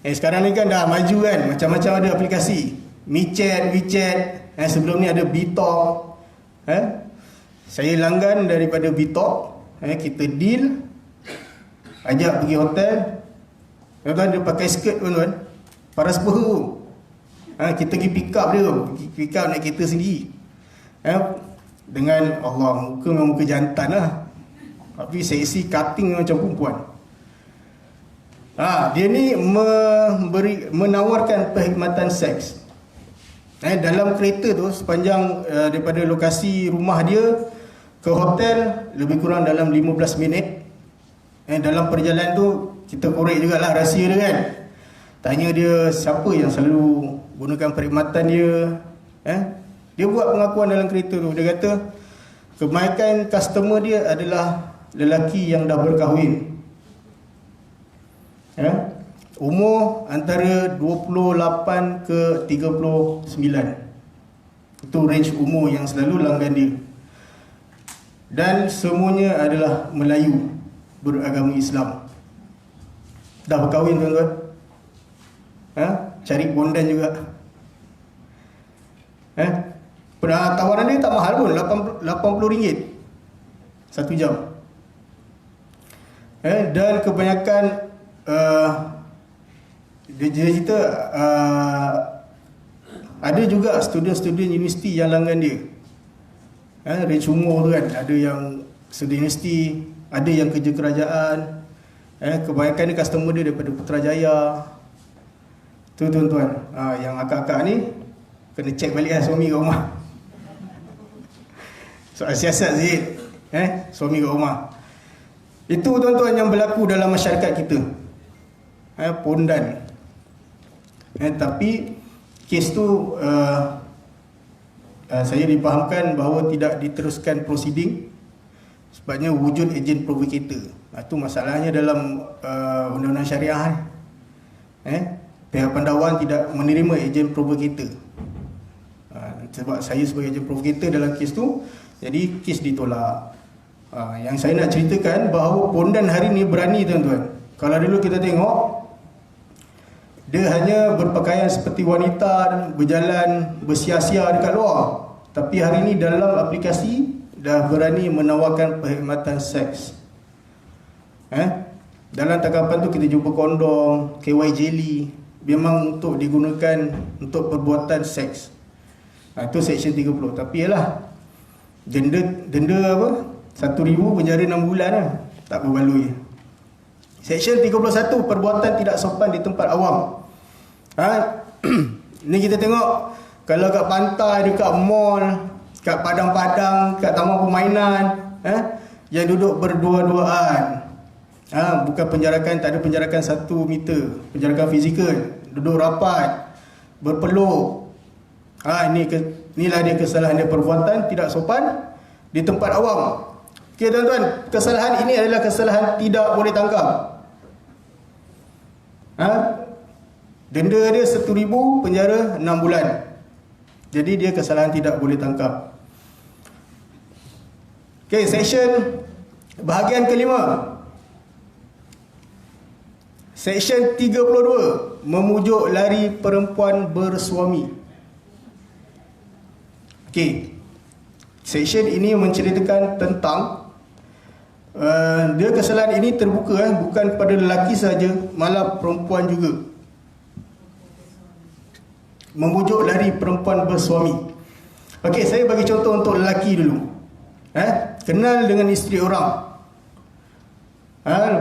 Speaker 1: Sekarang ni kan dah maju kan, macam-macam ada aplikasi. MiChat, WeChat, sebelum ni ada BeeTalk. Saya langgan daripada BeeTalk. Kita deal, ajak pergi hotel. Tuan-tuan dia pakai skirt tuan-tuan, paras peha. Kita pergi pick up dia, pick up naik kereta sendiri. Dengan Allah, muka memang muka jantan lah, tapi seksi, cutting macam perempuan. Dia ni menawarkan perkhidmatan seks. Dalam kereta tu, sepanjang daripada lokasi rumah dia ke hotel, lebih kurang dalam 15 minit. Dalam perjalanan tu kita korek jugalah rahsia dia kan. Tanya dia siapa yang selalu gunakan perkhidmatan dia. Dia buat pengakuan dalam kereta tu. Dia kata kebanyakan customer dia adalah lelaki yang dah berkahwin. Umur antara 28 ke 39. Itu range umur yang selalu langgan dia. Dan semuanya adalah Melayu beragama Islam. Dah berkahwin tuan-tuan. Cari bondan juga. Tawaran dia tak mahal pun, RM80 1 jam. Dan kebanyakan dia cerita ada juga student universiti yang langgan dia. Range umur tu kan, ada yang student universiti, ada yang kerja kerajaan. Kebanyakan ni customer dia daripada Putrajaya. Tu tuan-tuan, yang akak-akak ni kena check balik suami kat rumah. Soal siasat sikit, suami kat rumah. Itu tuan-tuan yang berlaku dalam masyarakat kita. Pondan. Tapi kes tu saya dipahamkan bahawa tidak diteruskan proceeding sebabnya wujud ejen provocator. Itu masalahnya dalam undang-undang syariah. Pihak pendakwaan tidak menerima ejen provocator. Sebab saya sebagai ejen provocator dalam kes tu, jadi kes ditolak. Yang saya nak ceritakan bahawa pondan hari ni berani tuan-tuan. Kalau dulu kita tengok dia hanya berpakaian seperti wanita dan berjalan bersia-sia dekat luar. Tapi hari ni dalam aplikasi dah berani menawarkan perkhidmatan seks. Dalam tanggapan tu kita jumpa kondom, KY jelly, memang untuk digunakan untuk perbuatan seks. Itu section 30. Tapi yalah, denda apa? 1,000, penjara 6 bulan lah. Tak berbaloi. Section 31, perbuatan tidak sopan di tempat awam. Ni kita tengok kalau kat pantai, dekat mall, kat padang-padang, kat taman permainan, yang duduk berdua-duaan. Bukan penjarakan, tak ada penjarakan 1 meter, penjarakan fizikal, duduk rapat, berpeluk. Inilah dia kesalahan dia, perbuatan tidak sopan di tempat awam. Okey tuan-tuan, kesalahan ini adalah kesalahan tidak boleh tangkap. Denda dia 1,000, penjara 6 bulan. Jadi dia kesalahan tidak boleh tangkap. Okey, section bahagian kelima. Section 32, memujuk lari perempuan bersuami. Okey. Section ini menceritakan tentang dia kesalahan ini terbuka bukan pada lelaki saja, malah perempuan juga. Memujuk lari perempuan bersuami. Okey, saya bagi contoh untuk lelaki dulu. Kenal dengan isteri orang.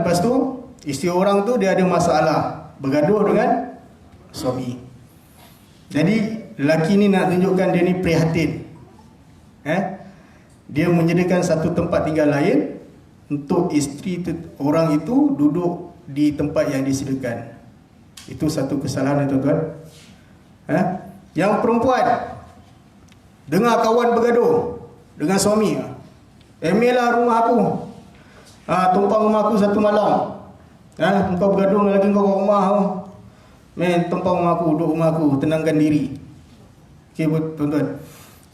Speaker 1: Lepas tu isteri orang tu dia ada masalah, bergaduh dengan suami. Jadi lelaki ni nak tunjukkan dia ni prihatin. Dia menyediakan satu tempat tinggal lain untuk isteri orang itu duduk di tempat yang disediakan. Itu satu kesalahan tuan-tuan. Yang perempuan dengar kawan bergaduh dengan suami, lah rumah aku, tumpang rumah aku satu malam. Kau bergaduh dengan lelaki kau kat rumah aku, tumpang rumah aku, duduk rumah aku, tenangkan diri. Okey tuan-tuan,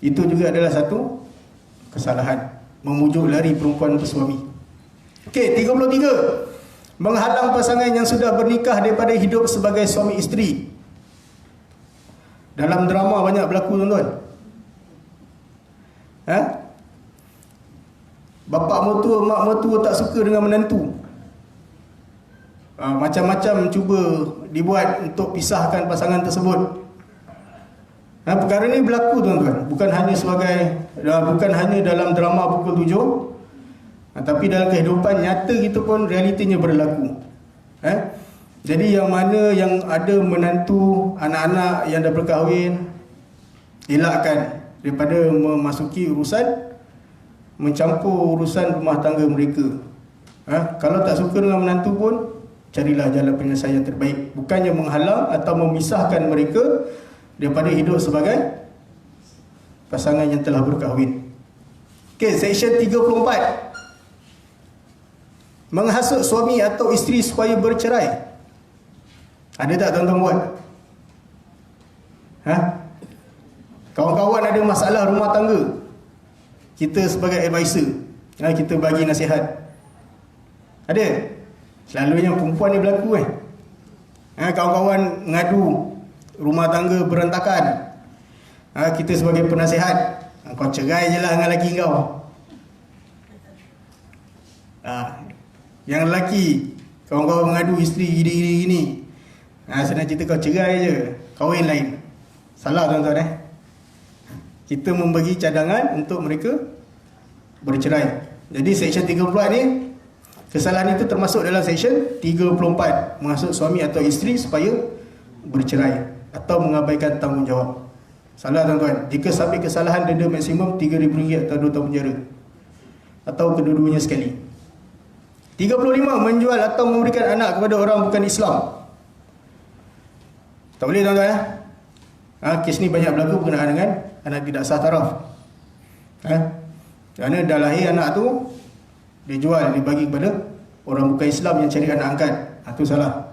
Speaker 1: itu juga adalah satu kesalahan, memujuk lari perempuan bersuami. Okey, 33, menghalang pasangan yang sudah bernikah daripada hidup sebagai suami isteri. Dalam drama banyak berlaku, tuan-tuan. Bapa mertua, mak mertua tak suka dengan menantu. Macam-macam cuba dibuat untuk pisahkan pasangan tersebut. Perkara ini berlaku, tuan-tuan. Bukan hanya dalam drama pukul 7, tapi dalam kehidupan nyata kita pun realitinya berlaku. Jadi yang mana yang ada menantu, anak-anak yang dah berkahwin, elakkan daripada memasuki urusan, mencampur urusan rumah tangga mereka. Kalau tak suka dengan menantu pun, carilah jalan penyelesaian terbaik. Bukannya menghalang atau memisahkan mereka daripada hidup sebagai pasangan yang telah berkahwin. Okey, seksyen 34. Menghasut suami atau isteri supaya bercerai. Ada tak tuan-tuan buat? Kawan-kawan ada masalah rumah tangga, kita sebagai advisor, kita bagi nasihat. Ada? Selalunya perempuan ni berlaku kawan-kawan ngadu rumah tangga berantakan. Kita sebagai penasihat, kau cerai je lah dengan lelaki kau. Yang lelaki, kawan-kawan mengadu isteri gini. Senang cerita, kau cerai je, kahwin lain. Salah, tuan-tuan. Kita membagi cadangan untuk mereka bercerai. Jadi seksyen 34 ni, kesalahan itu termasuk dalam seksyen 34, menghasut suami atau isteri supaya bercerai atau mengabaikan tanggungjawab. Salah, tuan-tuan. Jika sampai kesalahan, denda maksimum RM3,000 atau 2 tahun penjara, atau kedua-duanya sekali. 35. Menjual atau memberikan anak kepada orang bukan Islam. Tak boleh, tuan-tuan. Kes ni banyak berlaku berkenaan dengan anak tidak sah taraf. Kerana dah lahir anak tu, dia jual, dia bagi kepada orang bukan Islam yang cari anak angkat. Itu salah.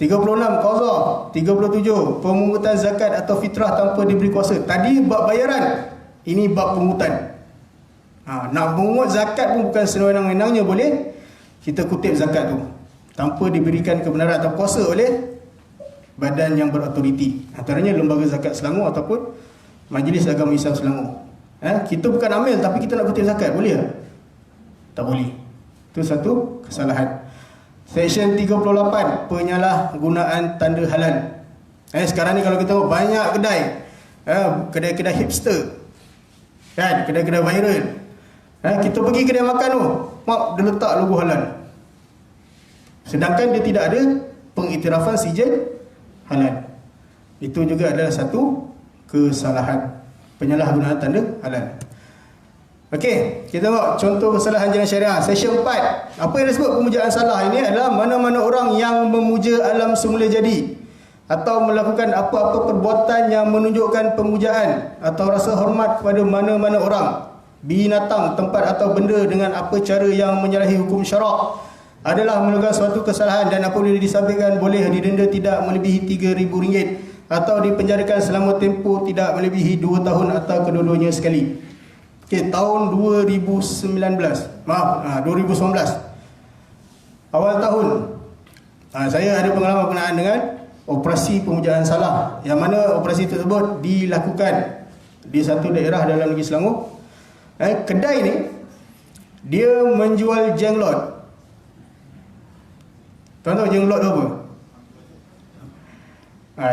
Speaker 1: 36. Qaza. 37. Pemungutan zakat atau fitrah tanpa diberi kuasa. Tadi bab bayaran, ini bab pungutan. Nak pungut zakat pun bukan sewenang-wenangnya boleh kita kutip zakat tu tanpa diberikan kebenaran atau kuasa oleh badan yang berautoriti, antaranya Lembaga Zakat Selangor ataupun Majlis Agama Islam Selangor. Kita bukan amil tapi kita nak kutip zakat, boleh tak? Tak boleh. Itu satu kesalahan. Seksyen 38. Penyalahgunaan tanda halal. Sekarang ni kalau kita tengok banyak kedai, kedai-kedai hipster, kedai-kedai viral. Kita pergi kedai makan tu, dia letak logo halal, sedangkan dia tidak ada pengiktirafan sijil halal. Itu juga adalah satu kesalahan, penyalahgunaan tanda halal. Okey, kita tengok contoh kesalahan jalan syariah. Seksyen 4. Apa yang disebut pemujaan salah ini adalah mana-mana orang yang memuja alam semula jadi atau melakukan apa-apa perbuatan yang menunjukkan pemujaan atau rasa hormat kepada mana-mana orang, binatang, tempat atau benda dengan apa cara yang menyalahi hukum syarak adalah melakukan suatu kesalahan dan apabila disampaikan boleh didenda tidak melebihi RM3,000 atau dipenjarakan selama tempoh tidak melebihi 2 tahun atau kedua-duanya sekali. Okey, tahun 2019, 2019 awal tahun, saya ada pengalaman berkenaan dengan operasi pemujaan salah, yang mana operasi tersebut dilakukan di satu daerah dalam negeri Selangor. Kedai ni dia menjual jenglot. Tuan tahu jenglot tu apa?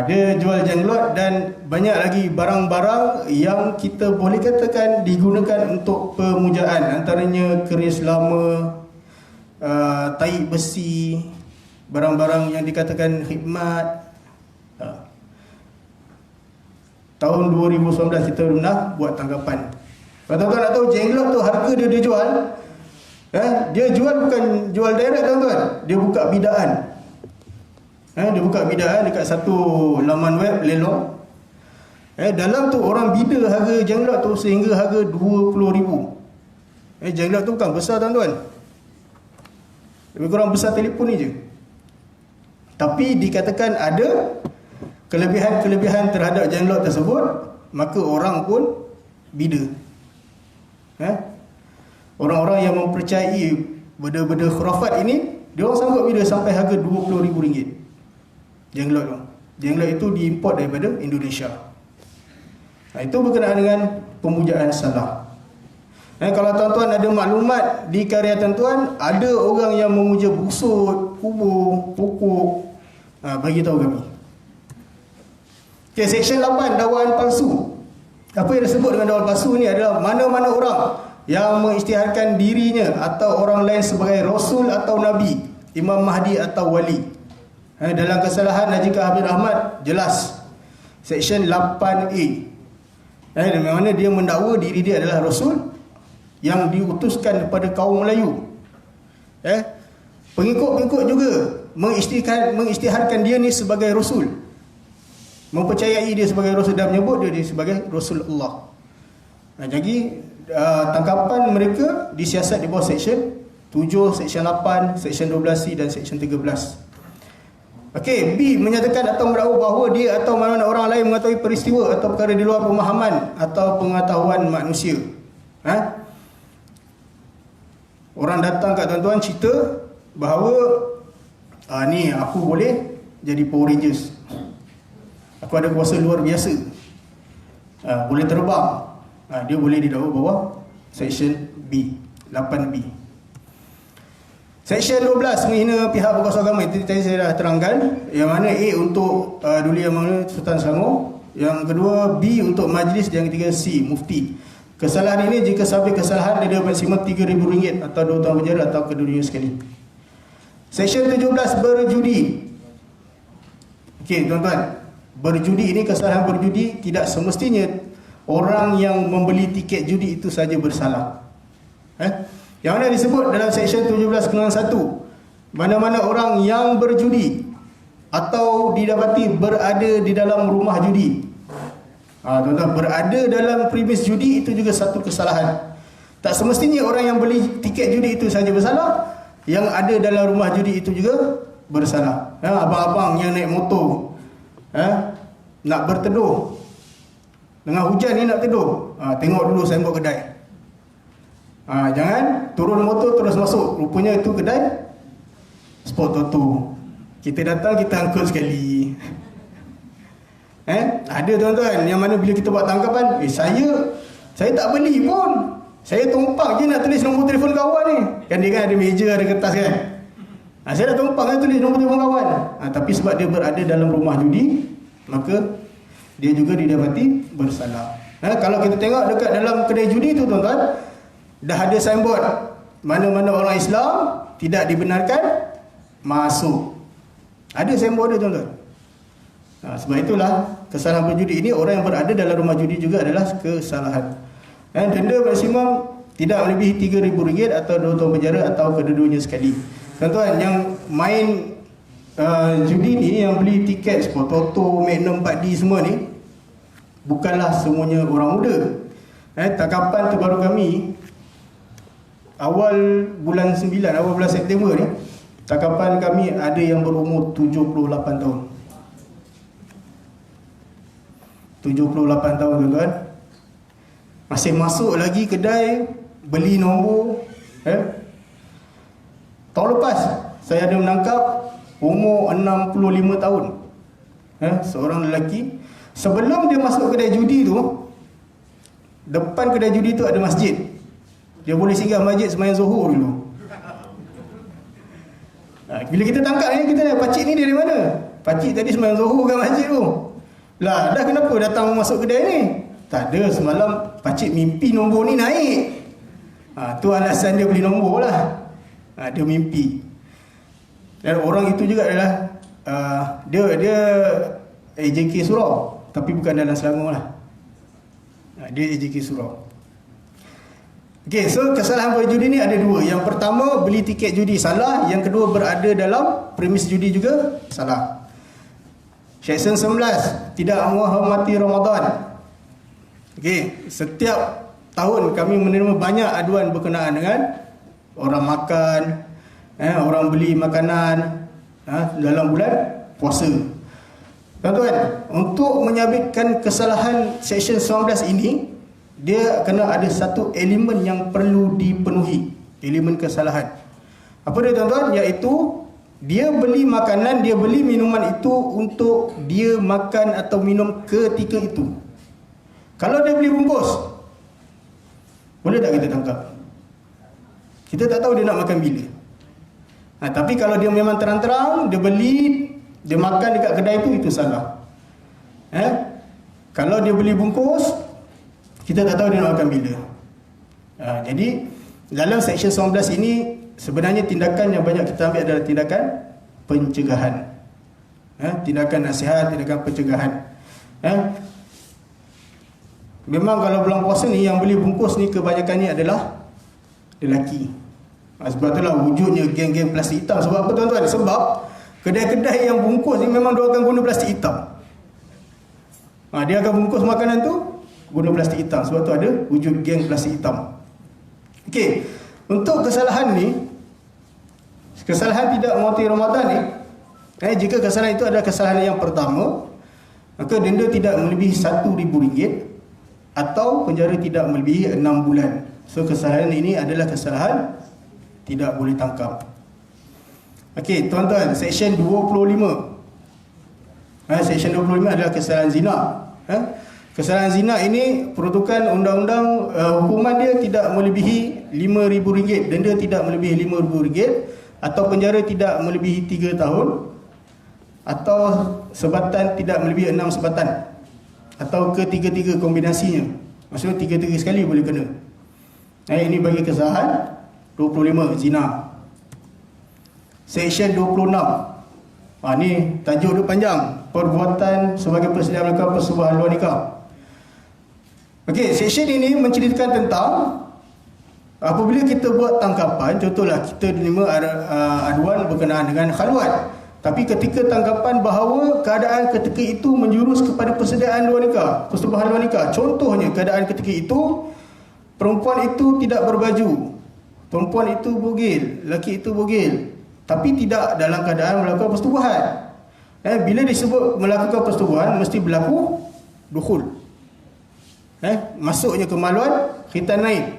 Speaker 1: Dia jual jenglot dan banyak lagi barang-barang yang kita boleh katakan digunakan untuk pemujaan, antaranya keris lama, tahi besi, barang-barang yang dikatakan khidmat. Tahun 2019 kita pernah buat tanggapan. Kalau tuan-tuan nak tahu jenglot tu harga dia jual, dia jual bukan jual direct, tuan-tuan. Dia buka bidaan. Dia buka bidaan dekat satu laman web lelong. Dalam tu orang bida harga jenglot tu sehingga harga RM20,000. Jenglot tu bukan besar, tuan-tuan. Lebih kurang besar telefon ni je. Tapi dikatakan ada kelebihan-kelebihan terhadap jenglot tersebut, maka orang pun bida. Orang-orang yang mempercayai benda-benda khurafat ini Dia orang sanggup bila sampai harga RM20,000 jenglot tu. Jenglot itu diimport daripada Indonesia. Itu berkenaan dengan pemujaan salah. Kalau tuan-tuan ada maklumat di karya tuan-tuan, ada orang yang memuja busut, kubur, pokok, bagi tahu kami. Section 8, dakwaan palsu. Apa yang disebut dengan dakwaan palsu ni adalah mana-mana orang yang mengisytiharkan dirinya atau orang lain sebagai Rasul atau Nabi, Imam Mahdi atau Wali. Dalam kesalahan Haji Habib Ahmad jelas Section 8A, di mana dia mendakwa diri dia adalah Rasul yang diutuskan kepada kaum Melayu. Pengikut-pengikut juga mengisytiharkan dia ni sebagai Rasul, mempercayai dia sebagai Rasul dan menyebut dia sebagai Rasulullah. Jadi tangkapan mereka disiasat di bawah Section 7, Section 8, Section 12C dan Section 13. B, menyatakan atau mendakwa bahawa dia atau mana-mana orang lain mengetahui peristiwa atau perkara di luar pemahaman atau pengetahuan manusia. Orang datang kat tuan-tuan cerita bahawa ni aku boleh jadi Power Rangers, aku ada kuasa luar biasa, boleh terbang. Dia boleh didakwa bawah Section B, 8B. Section 12, menghina pihak berkuasa agama. Itu tadi saya dah terangkan. Yang mana A untuk Duli Yang Mulia Sultan Selangor, yang kedua B untuk majlis, yang ketiga C mufti. Kesalahan ini jika sampai kesalahan dia dapat maksimal RM3,000 atau 2 tahun penjara atau kedua-duanya sekali. Section 17, berjudi. Tuan-tuan, berjudi ini, kesalahan berjudi tidak semestinya orang yang membeli tiket judi itu saja bersalah. Yang mana disebut dalam Section 17/1, mana-mana orang yang berjudi atau didapati berada di dalam rumah judi. Tuan-tuan, berada dalam premis judi itu juga satu kesalahan. Tak semestinya orang yang beli tiket judi itu saja bersalah, yang ada dalam rumah judi itu juga bersalah. Abang-abang yang naik motor nak berteduh, tengah hujan ni nak teduh, tengok dulu signboard kedai. Jangan turun motor terus masuk, rupanya itu kedai sport toto. Kita datang, kita angkut sekali. Ada tuan-tuan yang mana bila kita buat tangkapan, saya tak beli pun, saya tumpang je nak tulis nombor telefon kawan ni. Kan dia kan ada meja, ada kertas kan. Saya dah tumpang kan tulis nombor telefon kawan. Tapi sebab dia berada dalam rumah judi, maka dia juga didapati bersalah. Kalau kita tengok dekat dalam kedai judi tu tuan-tuan, dah ada signboard, mana-mana orang Islam tidak dibenarkan masuk. Ada signboard dia tuan-tuan. Sebab itulah kesalahan berjudi ini, orang yang berada dalam rumah judi juga adalah kesalahan. Denda maksimum tidak melebihi RM3,000 atau 2 tahun penjara atau kedua-duanya sekali. Tuan-tuan, yang main judi ni, yang beli tiket Sport Toto, Magnum 4D semua ni, bukanlah semuanya orang muda. Tangkapan terbaru kami awal bulan 9, awal bulan September ni, tangkapan kami ada yang berumur 78 tahun. 78 tahun tuan-tuan, masih masuk lagi kedai beli nombor. Tahun lepas saya ada menangkap umur 65 tahun, seorang lelaki. Sebelum dia masuk kedai judi tu, depan kedai judi tu ada masjid. Dia boleh singgah masjid sembahyang Zuhur dulu. Bila kita tangkap ni, kita tanya, pakcik ni dari mana? Pakcik tadi sembahyang Zuhur kat masjid tu. Lah, dah kenapa datang masuk kedai ni? Tak ada, semalam pakcik mimpi nombor ni naik. Tu alasan dia beli nombor lah. Dia mimpi. Dan orang itu juga adalah dia AJK Surau, tapi bukan dalam Selangor lah. Dia AJK Surau. So kesalahan berjudi ni ada dua. Yang pertama, beli tiket judi salah. Yang kedua, berada dalam premis judi juga salah. Section 11, tidak menghormati Ramadan. Setiap tahun kami menerima banyak aduan berkenaan dengan orang makan, orang beli makanan dalam bulan puasa. Tuan-tuan, untuk menyabitkan kesalahan Section 19 ini, dia kena ada satu elemen yang perlu dipenuhi, elemen kesalahan. Apa dia tuan-tuan? Iaitu dia beli makanan, dia beli minuman itu untuk dia makan atau minum ketika itu. Kalau dia beli bungkus, boleh tak kita tangkap? Kita tak tahu dia nak makan bila. Tapi kalau dia memang terang-terang, dia beli, dia makan dekat kedai itu salah. Kalau dia beli bungkus, kita tak tahu dia nak makan bila. Jadi dalam Seksyen 19 ini sebenarnya tindakan yang banyak kita ambil adalah tindakan pencegahan. Tindakan nasihat, tindakan pencegahan. Memang kalau bulan puasa ni yang beli bungkus ni kebanyakannya adalah lelaki. Sebab itulah wujudnya geng-geng plastik hitam. Sebab apa tuan-tuan? Sebab kedai-kedai yang bungkus ni memang dia akan guna plastik hitam. Dia akan bungkus makanan tu guna plastik hitam. Sebab tu ada wujud geng plastik hitam. Okey, untuk kesalahan ni, kesalahan tidak mematuhi Ramadan ni, jika kesalahan itu adalah kesalahan yang pertama, maka denda tidak melebihi RM1,000 atau penjara tidak melebihi 6 bulan. So kesalahan ini adalah kesalahan tidak boleh tangkap. Okey, tuan-tuan, Seksyen 25. Seksyen 25 adalah kesalahan zina. Kesalahan zina ini peruntukan undang-undang, hukuman dia tidak melebihi RM5,000, denda tidak melebihi RM5,000 atau penjara tidak melebihi 3 tahun atau sebatan tidak melebihi 6 sebatan atau ketiga-tiga kombinasinya. Maksudnya tiga-tiga sekali boleh kena. Ini bagi kesalahan 25 zina. Seksyen 26. Ni tajuk dia panjang, perbuatan sebagai persedia melakukan persetubuhan luar nikah. Okey, seksyen ini menceritakan tentang apabila kita buat tangkapan, contohlah kita menerima aduan berkenaan dengan khalwat, tapi ketika tangkapan bahawa keadaan ketika itu menjurus kepada persediaan luar nikah, persetubuhan luar nikah. Contohnya keadaan ketika itu perempuan itu tidak berbaju, perempuan itu bogil, lelaki itu bogil, tapi tidak dalam keadaan melakukan persetubuhan. Bila disebut melakukan persetubuhan, mesti berlaku dukhul. Masuknya kemaluan, khitan naik.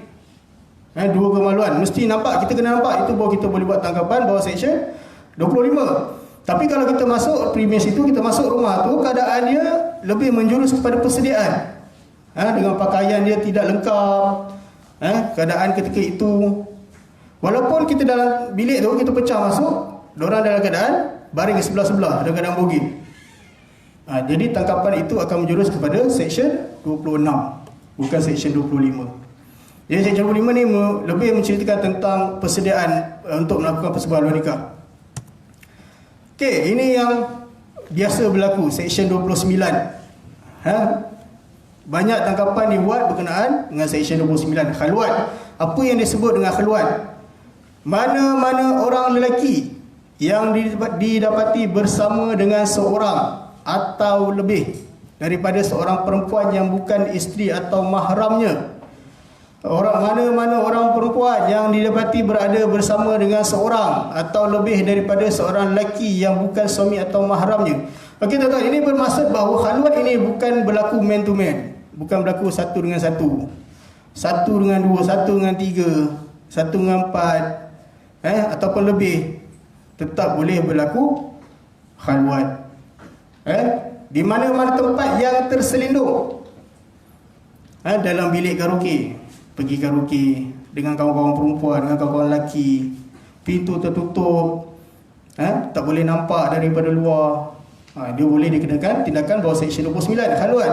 Speaker 1: Dua kemaluan mesti nampak, kita kena nampak, itu baru kita boleh buat tangkapan bawah Seksyen 25. Tapi kalau kita masuk premis itu, kita masuk rumah tu, keadaannya lebih menjurus kepada persediaan, dengan pakaian dia tidak lengkap, keadaan ketika itu, walaupun kita dalam bilik tu, kita pecah masuk, diorang dalam keadaan baring sebelah-sebelah, dalam keadaan bogil. Jadi tangkapan itu akan menjurus kepada Seksyen 26, bukan Seksyen 25. Jadi Seksyen 25 ni lebih menceritakan tentang persediaan untuk melakukan persetubuhan luar nikah. Okey, ini yang biasa berlaku, Seksyen 29. Banyak tangkapan dibuat berkenaan dengan Seksyen 29. Khalwat. Apa yang disebut dengan khalwat? Mana-mana orang lelaki yang didapati bersama dengan seorang atau lebih daripada seorang perempuan yang bukan isteri atau mahramnya. Mana-mana orang perempuan yang didapati berada bersama dengan seorang atau lebih daripada seorang lelaki yang bukan suami atau mahramnya. Okey tuan-tuan, ini bermaksud bahawa khalwat ini bukan berlaku man to man, bukan berlaku satu dengan satu, satu dengan dua, satu dengan tiga, satu dengan empat, ataupun lebih, tetap boleh berlaku khalwat. Di mana-mana tempat yang terselindung, dalam bilik karaoke, pergi karaoke dengan kawan-kawan perempuan, dengan kawan-kawan lelaki, pintu tertutup, tak boleh nampak daripada luar, dia boleh dikenakan tindakan bawah Seksyen 29, khalwat.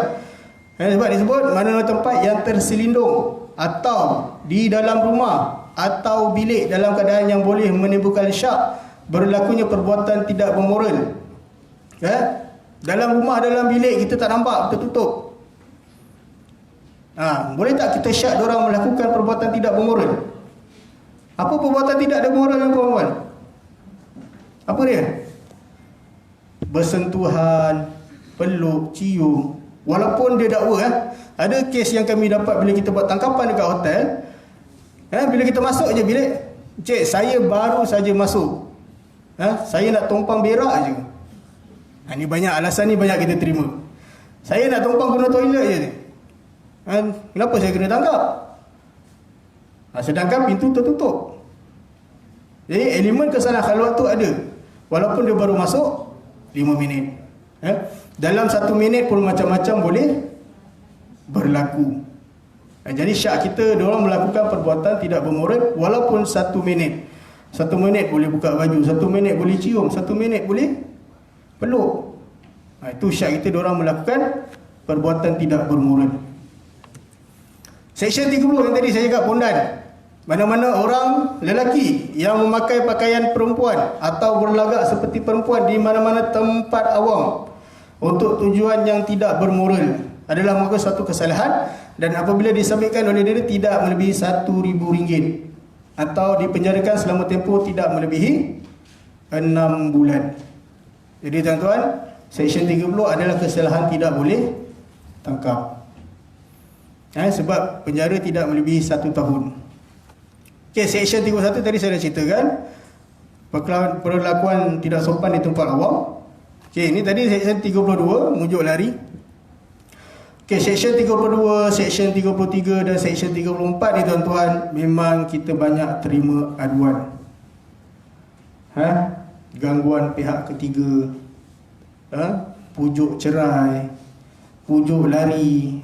Speaker 1: Sebab disebut mana-mana tempat yang terselindung atau di dalam rumah atau bilik dalam keadaan yang boleh menimbulkan syak berlakunya perbuatan tidak bermoral. Dalam rumah, dalam bilik kita tak nampak, tertutup. Boleh tak kita syak diorang melakukan perbuatan tidak bermoral? Apa perbuatan tidak ada moral ni puan-puan? Apa dia? Bersentuhan, peluk, cium. Walaupun dia dakwa, ada kes yang kami dapat bila kita buat tangkapan dekat hotel, bila kita masuk je bilik, cik, saya baru saja masuk, saya nak tumpang berak je. Ni banyak alasan, ni banyak kita terima. Saya nak tumpang guna toilet je. Kenapa saya kena tangkap? Sedangkan pintu tertutup. Jadi elemen kesalahan khalwat tu ada. Walaupun dia baru masuk 5 minit. Dalam 1 minit pun macam-macam boleh berlaku. Jadi syak kita, diorang melakukan perbuatan tidak bermurid walaupun 1 minit. 1 minit boleh buka baju, 1 minit boleh cium, 1 minit boleh peluk. Itu syak kita, diorang melakukan perbuatan tidak bermurid. Seksyen 30 yang tadi saya cakap pondan. Mana-mana orang lelaki yang memakai pakaian perempuan atau berlagak seperti perempuan di mana-mana tempat awam untuk tujuan yang tidak bermoral adalah merupakan satu kesalahan, dan apabila disabitkan oleh dia tidak melebihi RM1,000 atau dipenjarakan selama tempoh tidak melebihi 6 bulan. Jadi tuan-tuan, Seksyen 30 adalah kesalahan tidak boleh tangkap. Sebab penjara tidak melebihi 1 tahun. Okey, Seksyen 31 tadi saya dah ceritakan, perlakuan tidak sopan di tempat awam. Okey, ini tadi Seksyen 32, mujuk lari. Okey, Seksyen 32, Seksyen 33 dan Seksyen 34 ni tuan-tuan, memang kita banyak terima aduan. Gangguan pihak ketiga, pujuk cerai, pujuk lari.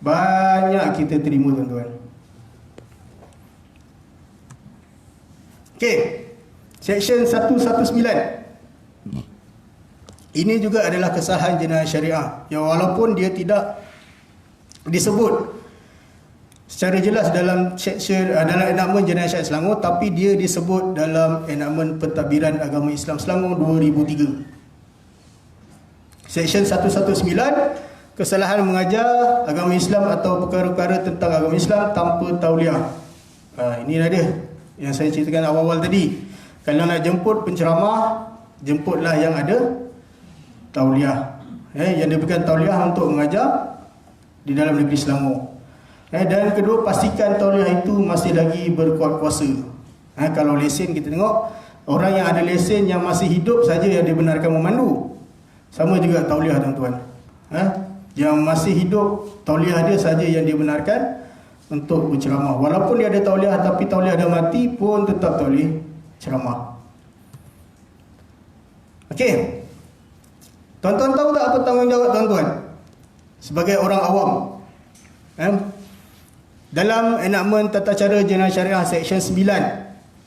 Speaker 1: Banyak kita terima tuan-tuan. Okey, Seksyen 119. Ini juga adalah kesalahan jenayah syariah yang walaupun dia tidak disebut secara jelas dalam seksyen dalam enakmen jenayah syariah Selangor, tapi dia disebut dalam enakmen pentadbiran agama Islam Selangor 2003. Seksyen 119, kesalahan mengajar agama Islam atau perkara-perkara tentang agama Islam tanpa tauliah. Inilah dia yang saya ceritakan awal-awal tadi. Kalau nak jemput penceramah, jemputlah yang ada tauliah. Yang diberikan tauliah untuk mengajar di dalam negeri Selangor. Dan kedua, pastikan tauliah itu masih lagi berkuat kuasa. Kalau lesen kita tengok, orang yang ada lesen yang masih hidup saja yang dibenarkan memandu. Sama juga tauliah tuan-tuan. Yang masih hidup, tauliah dia saja yang dibenarkan untuk berceramah. Walaupun dia ada tauliah tapi tauliah dah mati pun tetap tak boleh ceramah. Okey. Tuan-tuan tahu tak apa tanggungjawab tuan-tuan sebagai orang awam? Dalam enakmen tata cara jenayah syariah Seksyen 9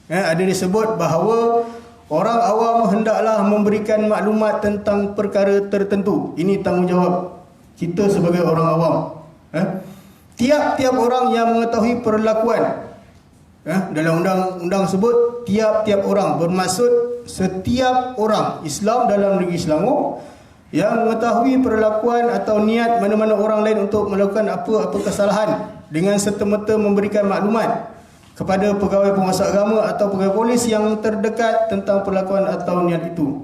Speaker 1: ada disebut bahawa orang awam hendaklah memberikan maklumat tentang perkara tertentu. Ini tanggungjawab kita sebagai orang awam. Tiap-tiap orang yang mengetahui perlakuan, dalam undang-undang sebut tiap-tiap orang, bermaksud setiap orang Islam dalam negeri Selangor yang mengetahui perlakuan atau niat mana-mana orang lain untuk melakukan apa-apa kesalahan dengan serta-merta memberikan maklumat kepada pegawai penguasa agama atau pegawai polis yang terdekat tentang perlakuan atau niat itu.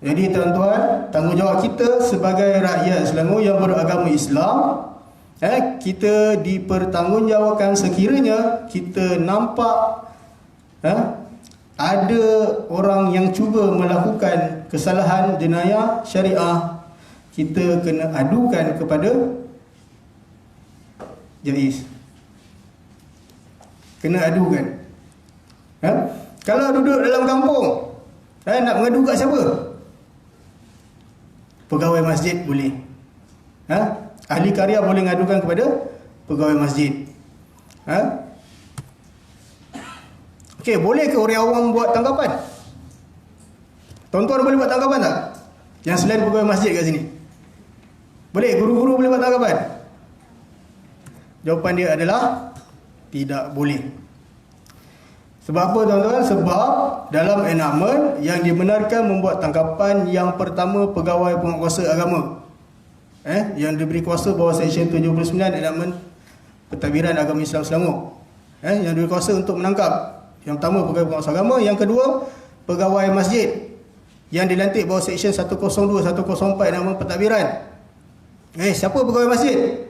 Speaker 1: Jadi tuan-tuan, tanggungjawab kita sebagai rakyat Selangor yang beragama Islam, kita dipertanggungjawabkan sekiranya kita nampak ada orang yang cuba melakukan kesalahan jenayah syariah, kita kena adukan kepada JAIS. Kena adukan. Kalau duduk dalam kampung, nak mengadu kat siapa? Pegawai masjid boleh. Ahli karya boleh mengadukan kepada pegawai masjid. Okey, boleh ke orang awam buat tangkapan? Tuan-tuan boleh buat tangkapan tak? Yang selain pegawai masjid kat sini. Boleh? Guru-guru boleh buat tangkapan? Jawapan dia adalah tidak boleh. Sebab apa tuan-tuan? Sebab dalam enakmen yang dibenarkan membuat tangkapan yang pertama pegawai penguasa agama. Yang diberi kuasa bawah Seksyen 79 enakmen pentadbiran agama Islam Selangor. Yang diberi kuasa untuk menangkap. Yang pertama pegawai penguasa agama, yang kedua pegawai masjid yang dilantik bawah Seksyen 102 104 enakmen pentadbiran. Siapa pegawai masjid?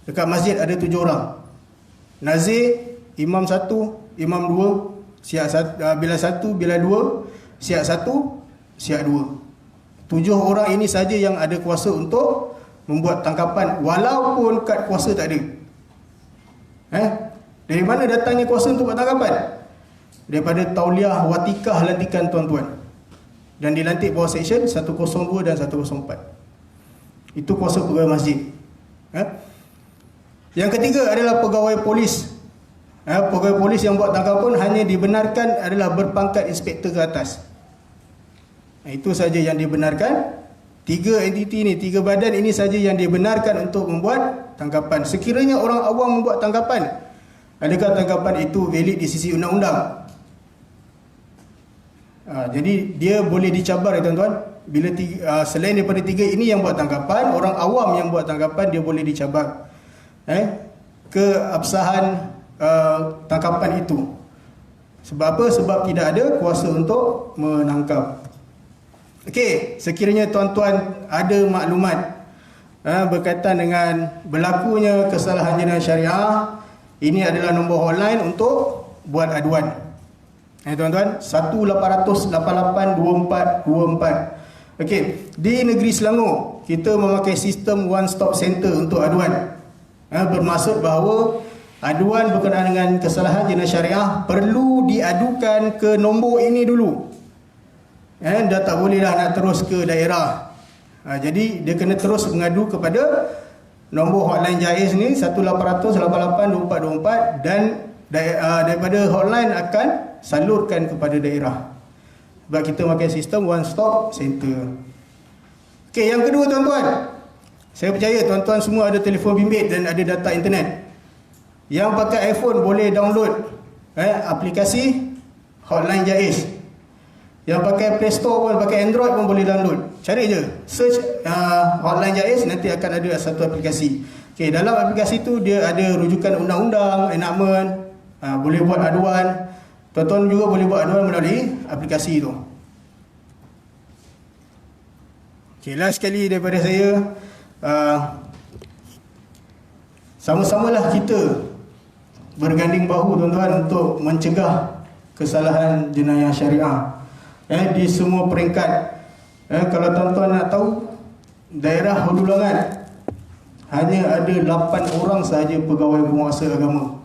Speaker 1: Dekat masjid ada 7 orang. Nazir, imam 1, imam 2, siap 1, bila 1, bila 2, siap 1, siap 2. 7 orang ini saja yang ada kuasa untuk membuat tangkapan walaupun kad kuasa tak ada. Dari mana datangnya kuasa untuk buat tangkapan? daripada Tauliah Watikah lantikan tuan-tuan. Dan dilantik bawah Seksyen 102 dan 104. Itu kuasa pegawai masjid. Yang ketiga adalah pegawai polis. Pegawai polis yang buat tangkapan hanya dibenarkan adalah berpangkat inspektor ke atas. Itu saja yang dibenarkan. Tiga entiti ni, tiga badan ini saja yang dibenarkan untuk membuat tangkapan. Sekiranya orang awam membuat tangkapan, adakah tangkapan itu valid di sisi undang-undang? Jadi dia boleh dicabar ya tuan-tuan. Bila selain daripada tiga ini yang buat tangkapan, orang awam yang buat tangkapan dia boleh dicabar keabsahan tangkapan itu. Sebab apa? Sebab tidak ada kuasa untuk menangkap. Okey, sekiranya tuan-tuan ada maklumat berkaitan dengan berlakunya kesalahan jenayah syariah, ini adalah nombor hotline untuk buat aduan. Tuan-tuan, 1-800-88-24-24. Okey, di negeri Selangor kita memakai sistem one stop center untuk aduan. Bermaksud bahawa aduan berkenaan dengan kesalahan jenayah syariah perlu diadukan ke nombor ini dulu. Dah tak bolehlah nak terus ke daerah. Jadi dia kena terus mengadu kepada nombor hotline JAIS ni 1-800-88-24-24 dan daripada hotline akan salurkan kepada daerah. Sebab kita pakai sistem one stop center. Okey, yang kedua tuan-tuan, saya percaya tuan-tuan semua ada telefon bimbit dan ada data internet. Yang pakai iPhone boleh download aplikasi hotline JAIS. Yang pakai Play Store pun, pakai Android pun boleh download. Cari je, search hotline JAIS, nanti akan ada satu aplikasi. Okey, dalam aplikasi tu dia ada rujukan undang-undang, enactment, boleh buat aduan. Tuan-tuan juga boleh buat aduan melalui aplikasi tu. Okey, last sekali daripada saya, sama-samalah kita berganding bahu tuan-tuan untuk mencegah kesalahan jenayah syariah di semua peringkat. Kalau tuan-tuan nak tahu, daerah Hulu Langat hanya ada 8 orang sahaja pegawai penguasa agama.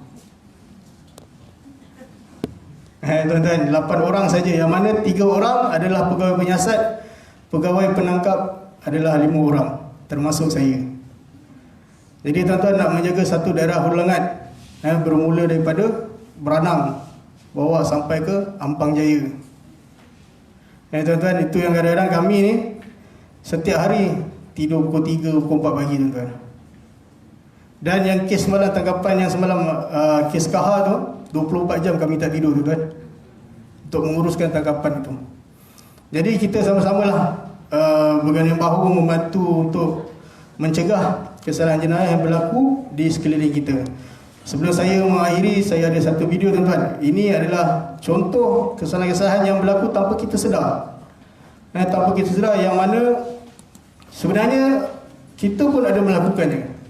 Speaker 1: Tuan-tuan, 8 orang saja, yang mana 3 orang adalah pegawai penyiasat, pegawai penangkap adalah 5 orang, termasuk saya. Jadi tuan-tuan nak menjaga satu daerah Hulu Langat, bermula daripada Beranang bawa sampai ke Ampang Jaya. Tuan-tuan, itu yang kadang-kadang kami ni setiap hari tidur pukul 3, pukul 4 pagi tuan-tuan. Dan yang kes semalam, tangkapan yang semalam, kes Kahar tu, 24 jam kami tak tidur tuan-tuan untuk menguruskan tangkapan itu. Jadi kita sama-samalah berganding bahu membantu untuk mencegah kesalahan jenayah yang berlaku di sekeliling kita. Sebelum saya mengakhiri, saya ada satu video tuan-tuan. Ini adalah contoh kesalahan-kesalahan yang berlaku tanpa kita sedar. Tanpa kita sedar, yang mana sebenarnya kita pun ada melakukannya.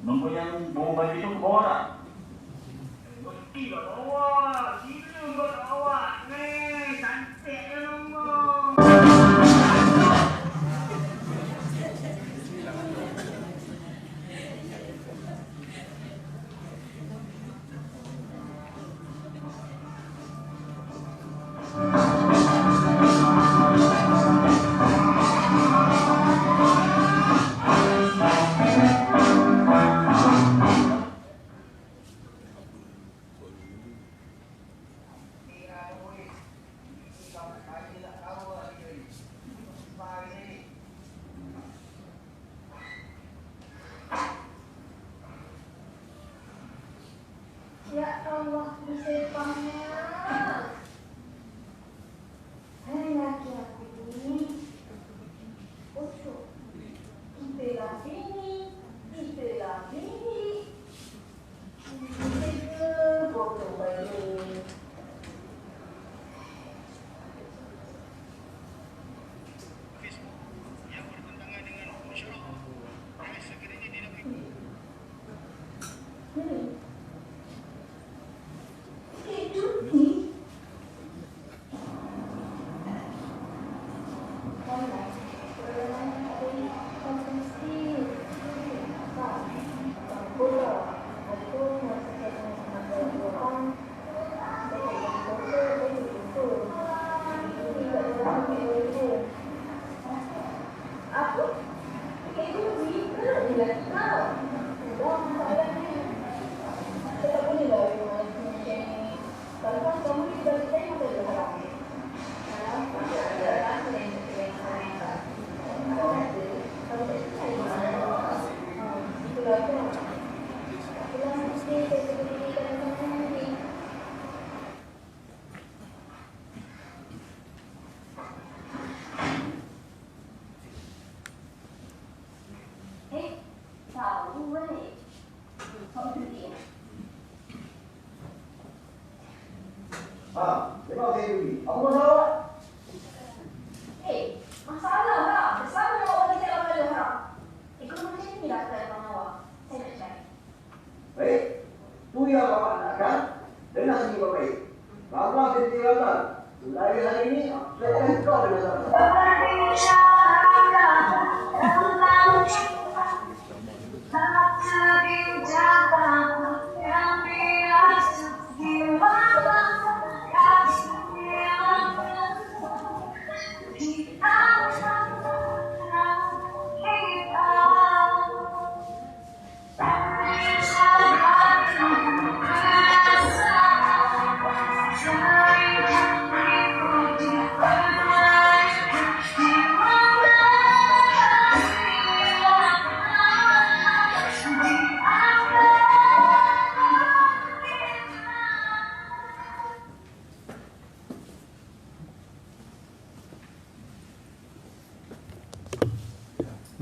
Speaker 2: Nombor yang bawa baju tu bawa tak? Mesti tak bawa. Gila kau tak bawa. Cantik je nombor.
Speaker 3: Ya Allah, disepahnya. Hai laki-laki ini, ucuk. Kita lah ini, kita lah ini. Kita foto bayi.
Speaker 1: Yang bertentangan dengan hukum syara, sekeranya tidak
Speaker 3: Aku? Itu sih, kan tidak tahu. Udah, masalahnya. Saya tak boleh lah macam ni. Kalau kan kamu ni bagi saya masa dia haram. Masih ada rasa yang saya kalau ada, kalau tak saya mana? Itulah tu. Itulah mesti saya beri dalam kamu ni. Tahu weh. Kau tu dia.
Speaker 2: Memang saya beli. Apa masalah?
Speaker 3: Masalah lah. Bersama awak bagi saya awak ada haram. Ekonomi macam ni lah saya abang awak. Saya nak cari.
Speaker 2: Baik. Tu yang awak nakkan. Dengar sini baik. Bapa sendiri kata, dari hari ini saya akan kau dengan sama.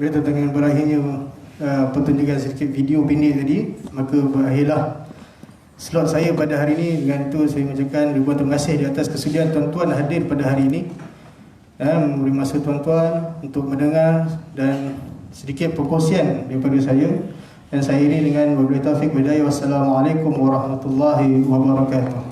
Speaker 1: Berkaitan dengan berakhirnya pertunjukan sedikit video pendek tadi, maka berakhirlah slot saya pada hari ini. Dengan itu saya mengucapkan ribuan terima kasih di atas kesudian tuan-tuan hadir pada hari ini dan memberi masa tuan-tuan untuk mendengar dan sedikit perkongsian daripada saya. Dan saya ini dengan wabillahi taufik wal hidayah. Wassalamualaikum warahmatullahi wabarakatuh.